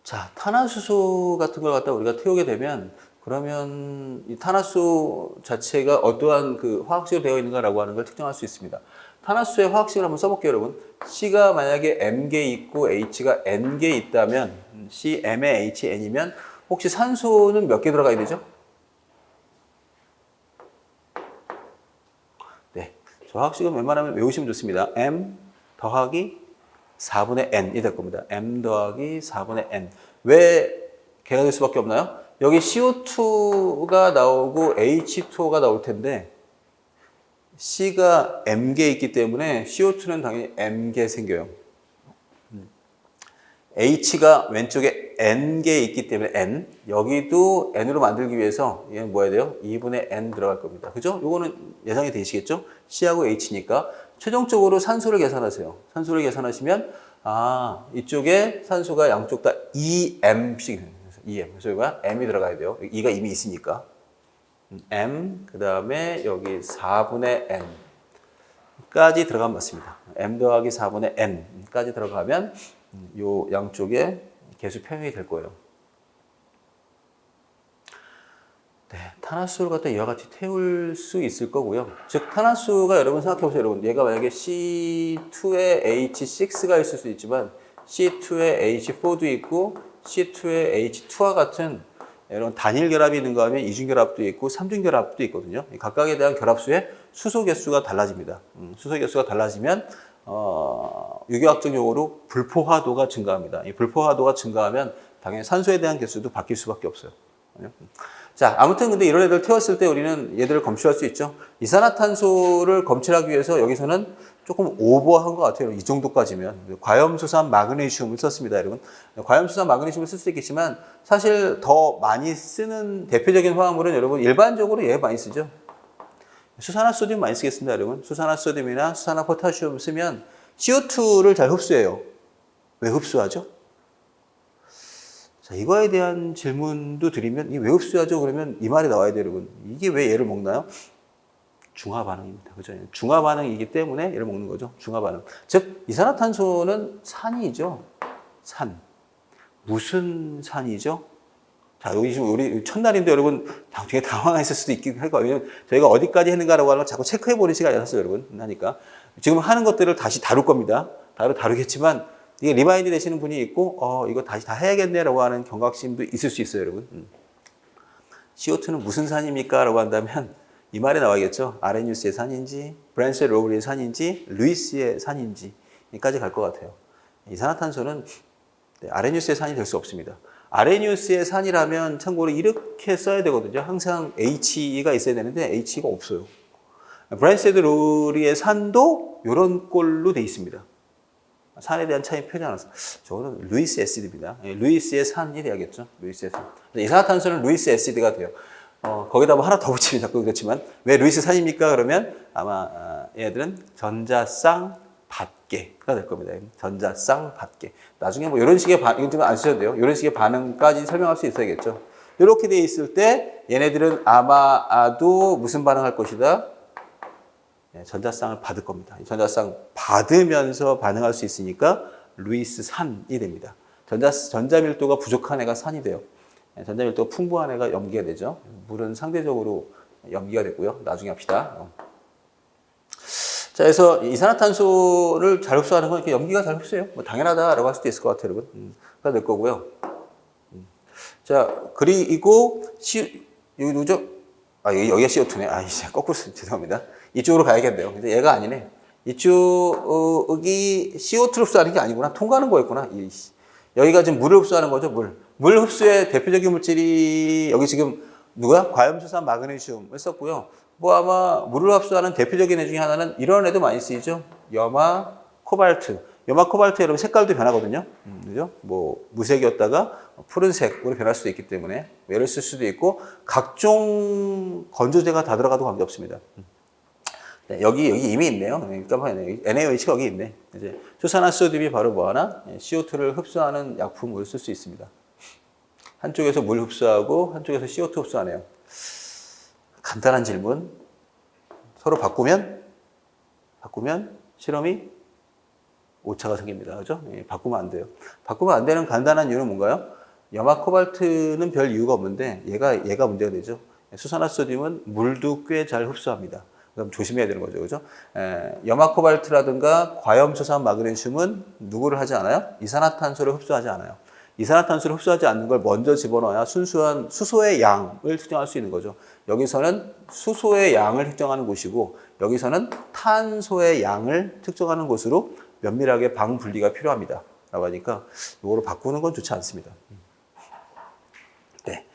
자, 탄화수소 같은 걸 갖다 우리가 태우게 되면, 그러면 이 탄화수소 자체가 어떠한 그 화학식으로 되어 있는가라고 하는 걸 특정할 수 있습니다. 탄화수소의 화학식을 한번 써볼게요, 여러분. C가 만약에 M개 있고 H가 N개 있다면, C, M에 H, N이면, 혹시 산소는 몇 개 들어가야 되죠? 네. 저 화학식은 웬만하면 외우시면 좋습니다. M 더하기 4분의 N이 될 겁니다. M 더하기 4분의 N. 왜 개가 될 수밖에 없나요? 여기 CO2가 나오고 H2O가 나올 텐데 C가 M개 있기 때문에 CO2는 당연히 M개 생겨요. H가 왼쪽에 N개 있기 때문에 N. 여기도 N으로 만들기 위해서 얘는 뭐 해야 돼요? 2분의 N 들어갈 겁니다. 그죠? 요거는 예상이 되시겠죠? C하고 H니까 최종적으로 산소를 계산하세요. 산소를 계산하시면 이쪽에 산소가 양쪽 다 2M씩 2M. 그래서 여기가 M이 들어가야 돼요. 2가 이미 있으니까. M, 그 다음에 여기 4분의 N까지 들어가면 맞습니다. M 더하기 4분의 N까지 들어가면 요 양쪽에 계수 평형이 될 거예요. 네, 탄화수를 갖다 이와 같이 태울 수 있을 거고요. 즉, 탄화수가 여러분 생각해보세요. 여러분, 얘가 만약에 C2에 H6가 있을 수 있지만 C2에 H4도 있고 C2에 H2와 같은 이런 단일 결합이 있는가 하면 이중 결합도 있고 삼중 결합도 있거든요. 각각에 대한 결합수의 수소 개수가 달라집니다. 수소 개수가 달라지면 유기화학적 용어로 불포화도가 증가합니다. 이 불포화도가 증가하면 당연히 산소에 대한 개수도 바뀔 수밖에 없어요. 자, 아무튼 근데 이런 애들 태웠을 때 우리는 얘들을 검출할 수 있죠. 이산화탄소를 검출하기 위해서 여기서는 조금 오버한 것 같아요. 이 정도까지면. 과염수산 마그네슘을 썼습니다, 여러분. 과염수산 마그네슘을 쓸 수 있겠지만 사실 더 많이 쓰는 대표적인 화합물은 여러분 일반적으로 얘 많이 쓰죠. 수산화소듐 많이 쓰겠습니다, 여러분. 수산화소듐이나 수산화포타슘 쓰면 CO2를 잘 흡수해요. 왜 흡수하죠? 자, 이거에 대한 질문도 드리면, 왜 흡수하죠? 그러면 이 말이 나와야 돼요, 여러분. 이게 왜 얘를 먹나요? 중화 반응입니다. 그죠? 중화 반응이기 때문에 얘를 먹는 거죠. 중화 반응. 즉, 이산화탄소는 산이죠. 산. 무슨 산이죠? 자, 여기 지금 우리 첫날인데 여러분 되게 당황했을 수도 있긴 할 거예요. 왜냐면 저희가 어디까지 했는가라고 하는 걸 자꾸 체크해보는 시간이 있었어요, 여러분. 하니까. 지금 하는 것들을 다시 다룰 겁니다. 다루겠지만, 이게 리마인드 되시는 분이 있고, 이거 다시 다 해야겠네라고 하는 경각심도 있을 수 있어요, 여러분. CO2는 무슨 산입니까? 라고 한다면, 이 말이 나와야겠죠. 아레니우스의 산인지, 브랜셀 로브리의 산인지, 루이스의 산인지까지 갈 것 같아요. 이산화탄소는 아레니우스의 산이 될 수 없습니다. 아레니우스의 산이라면 참고로 이렇게 써야 되거든요. 항상 He가 있어야 되는데 He가 없어요. 브랜셀 로브리의 산도 이런 꼴로 돼 있습니다. 산에 대한 차이 표현 안 했어요. 저거는 루이스 애시드입니다. 루이스의 산이 돼야겠죠. 루이스의 산. 이산화탄소는 루이스 애시드가 돼요. 거기다 뭐 하나 더 붙이면 자꾸 그렇지만 왜 루이스 산입니까? 그러면 아마 얘들은 전자쌍 받계가 될 겁니다. 전자쌍 받계. 나중에 뭐 이런 식의 이건 좀 안 쓰셔도 돼요. 이런 식의 반응까지 설명할 수 있어야겠죠. 이렇게 돼 있을 때 얘네들은 아마도 무슨 반응할 것이다? 전자쌍을 받을 겁니다. 전자쌍 받으면서 반응할 수 있으니까 루이스 산이 됩니다. 전자밀도가 부족한 애가 산이 돼요. 전자밀도가 풍부한 애가 염기가 되죠. 물은 상대적으로 염기가 되고요. 나중에 합시다. 자, 그래서 이산화탄소를 잘 흡수하는 건 이렇게 염기가 잘 흡수해요. 뭐 당연하다라고 할 수도 있을 것 같아요, 여러분. 그가 될 거고요. 자, 자, 그리고 여기 누구죠? 아, 여기가 CO2네. 아, 이제 거꾸로 죄송합니다. 이쪽으로 가야겠네요. 근데 얘가 아니네. 이쪽이 CO2를 흡수하는 게 아니구나. 통과하는 거였구나. 여기가 지금 물을 흡수하는 거죠, 물. 물 흡수의 대표적인 물질이 여기 지금 누가? 과염수산 마그네슘을 썼고요. 뭐 아마 물을 흡수하는 대표적인 애 중에 하나는 이런 애도 많이 쓰이죠. 염화, 코발트. 염화, 코발트 여러분 색깔도 변하거든요. 그죠? 뭐 무색이었다가 푸른색으로 변할 수도 있기 때문에 얘를 쓸 수도 있고 각종 건조제가 다 들어가도 관계없습니다. 네, 여기 이미 있네요. 깜빡이네. NaOH가 여기 있네. 이제 수산화소듐이 바로 뭐 하나? CO2를 흡수하는 약품으로 쓸 수 있습니다. 한쪽에서 물 흡수하고 한쪽에서 CO2 흡수하네요. 간단한 질문. 서로 바꾸면 실험이 오차가 생깁니다. 그죠? 예, 바꾸면 안 돼요. 바꾸면 안 되는 간단한 이유는 뭔가요? 염화 코발트는 별 이유가 없는데 얘가 문제가 되죠. 수산화소듐은 물도 꽤 잘 흡수합니다. 그럼 조심해야 되는 거죠. 그죠? 염화 코발트라든가 과염소산 마그네슘은 누구를 하지 않아요? 이산화탄소를 흡수하지 않아요. 이산화탄소를 흡수하지 않는 걸 먼저 집어넣어야 순수한 수소의 양을 측정할 수 있는 거죠. 여기서는 수소의 양을 측정하는 곳이고 여기서는 탄소의 양을 측정하는 곳으로 면밀하게 방분리가 필요합니다. 라고 하니까 이거로 바꾸는 건 좋지 않습니다. 네.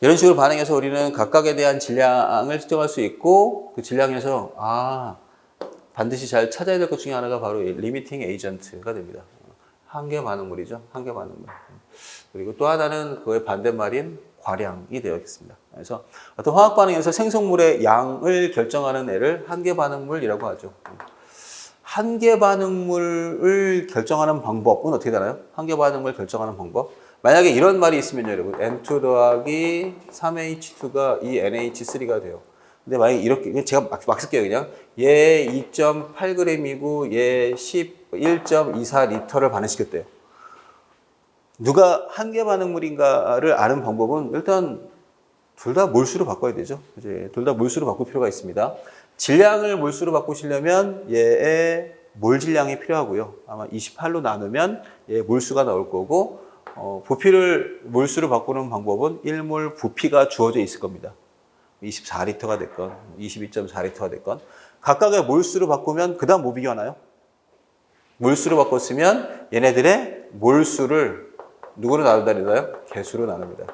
이런 식으로 반응해서 우리는 각각에 대한 질량을 측정할 수 있고 그 질량에서 반드시 잘 찾아야 될 것 중에 하나가 바로 리미팅 에이전트가 됩니다. 한계 반응물이죠. 한계 반응물. 그리고 또 하나는 그의 반대말인 과량이 되어있습니다. 그래서 어떤 화학 반응에서 생성물의 양을 결정하는 애를 한계 반응물이라고 하죠. 한계 반응물을 결정하는 방법은 어떻게 되나요? 한계 반응물 결정하는 방법. 만약에 이런 말이 있으면요, 여러분. N2 더하기 3H2가 이 NH3가 돼요. 근데 만약에 이렇게, 제가 막 쓸게요, 그냥. 얘 2.8g이고 얘 11.24L를 반응시켰대요. 누가 한계 반응물인가를 아는 방법은 일단 둘 다 몰수로 바꿔야 되죠. 이제 둘 다 몰수로 바꿀 필요가 있습니다. 질량을 몰수로 바꾸시려면 얘의 몰 질량이 필요하고요. 아마 28로 나누면 얘 몰수가 나올 거고 부피를 몰수로 바꾸는 방법은 1몰 부피가 주어져 있을 겁니다. 24L가 됐건 22.4L가 됐건 각각의 몰수로 바꾸면 그 다음 뭐 비교하나요? 몰수로 바꿨으면 얘네들의 몰수를 누구로 나눈다 그러나요? 개수로 나눕니다.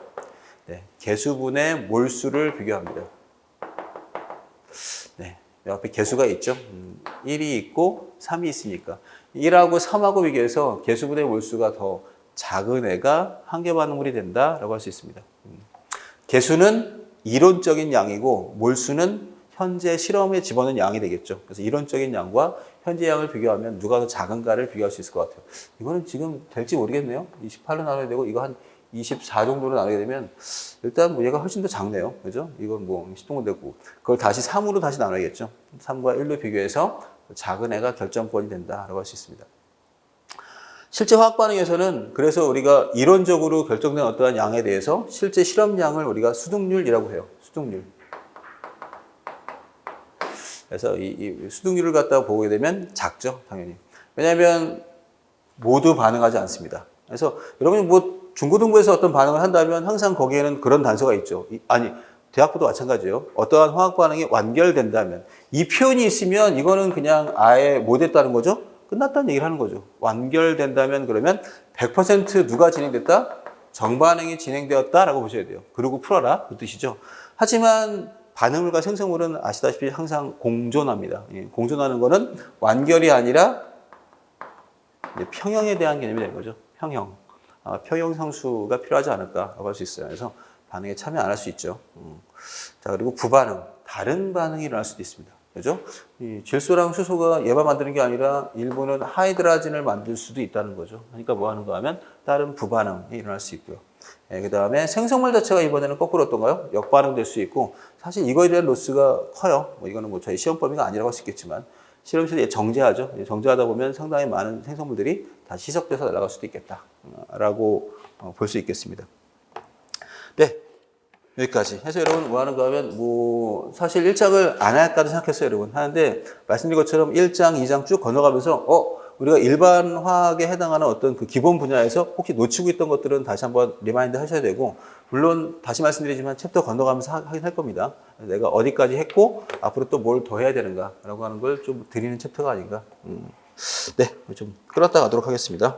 네, 개수분의 몰수를 비교합니다. 네, 옆에 개수가 있죠. 1이 있고 3이 있으니까 1하고 3하고 비교해서 개수분의 몰수가 더 작은 애가 한계 반응물이 된다라고 할 수 있습니다. 개수는 이론적인 양이고 몰수는 현재 실험에 집어넣은 양이 되겠죠. 그래서 이론적인 양과 현재 양을 비교하면 누가 더 작은가를 비교할 수 있을 것 같아요. 이거는 지금 될지 모르겠네요. 28로 나눠야 되고 이거 한 24 정도로 나누게 되면 일단 뭐 얘가 훨씬 더 작네요. 그죠? 이건 뭐 10동은 되고 그걸 다시 3으로 다시 나눠야겠죠. 3과 1로 비교해서 작은 애가 결정권이 된다라고 할 수 있습니다. 실제 화학 반응에서는 그래서 우리가 이론적으로 결정된 어떠한 양에 대해서 실제 실험량을 우리가 수득률이라고 해요. 수득률. 그래서 이 수득률을 갖다가 보게 되면 작죠, 당연히. 왜냐하면 모두 반응하지 않습니다. 그래서 여러분이 뭐 중고등부에서 어떤 반응을 한다면 항상 거기에는 그런 단서가 있죠. 대학부도 마찬가지예요. 어떠한 화학 반응이 완결된다면 이 표현이 있으면 이거는 그냥 아예 못했다는 거죠. 끝났다는 얘기를 하는 거죠. 완결된다면 그러면 100% 누가 진행됐다? 정반응이 진행되었다라고 보셔야 돼요. 그리고 풀어라 그 뜻이죠. 하지만 반응물과 생성물은 아시다시피 항상 공존합니다. 공존하는 거는 완결이 아니라 평형에 대한 개념이 되는 거죠. 평형. 평형상수가 필요하지 않을까라고 할 수 있어요. 그래서 반응에 참여 안 할 수 있죠. 자, 그리고 부반응. 다른 반응이 일어날 수도 있습니다. 그죠? 이 질소랑 수소가 얘만 만드는 게 아니라 일부는 하이드라진을 만들 수도 있다는 거죠. 그러니까 뭐 하는가 하면 다른 부반응이 일어날 수 있고요. 그 다음에 생성물 자체가 이번에는 거꾸로 어떤가요? 역반응될 수 있고 사실 이거에 대한 로스가 커요. 이거는 뭐 저희 시험 범위가 아니라고 할 수 있겠지만 실험실에 정제하죠. 정제하다 보면 상당히 많은 생성물들이 다 희석돼서 날아갈 수도 있겠다라고 볼 수 있겠습니다. 네. 여기까지 해서 여러분 뭐 하는가 하면 뭐 사실 1장을 안 할까도 생각했어요 여러분. 하는데 말씀드린 것처럼 1장, 2장 쭉 건너가면서 우리가 일반 화학에 해당하는 어떤 그 기본 분야에서 혹시 놓치고 있던 것들은 다시 한번 리마인드 하셔야 되고, 물론 다시 말씀드리지만 챕터 건너가면서 하긴 할 겁니다. 내가 어디까지 했고 앞으로 또 뭘 더 해야 되는가라고 하는 걸 좀 드리는 챕터가 아닌가. 네, 좀 끌었다 가도록 하겠습니다.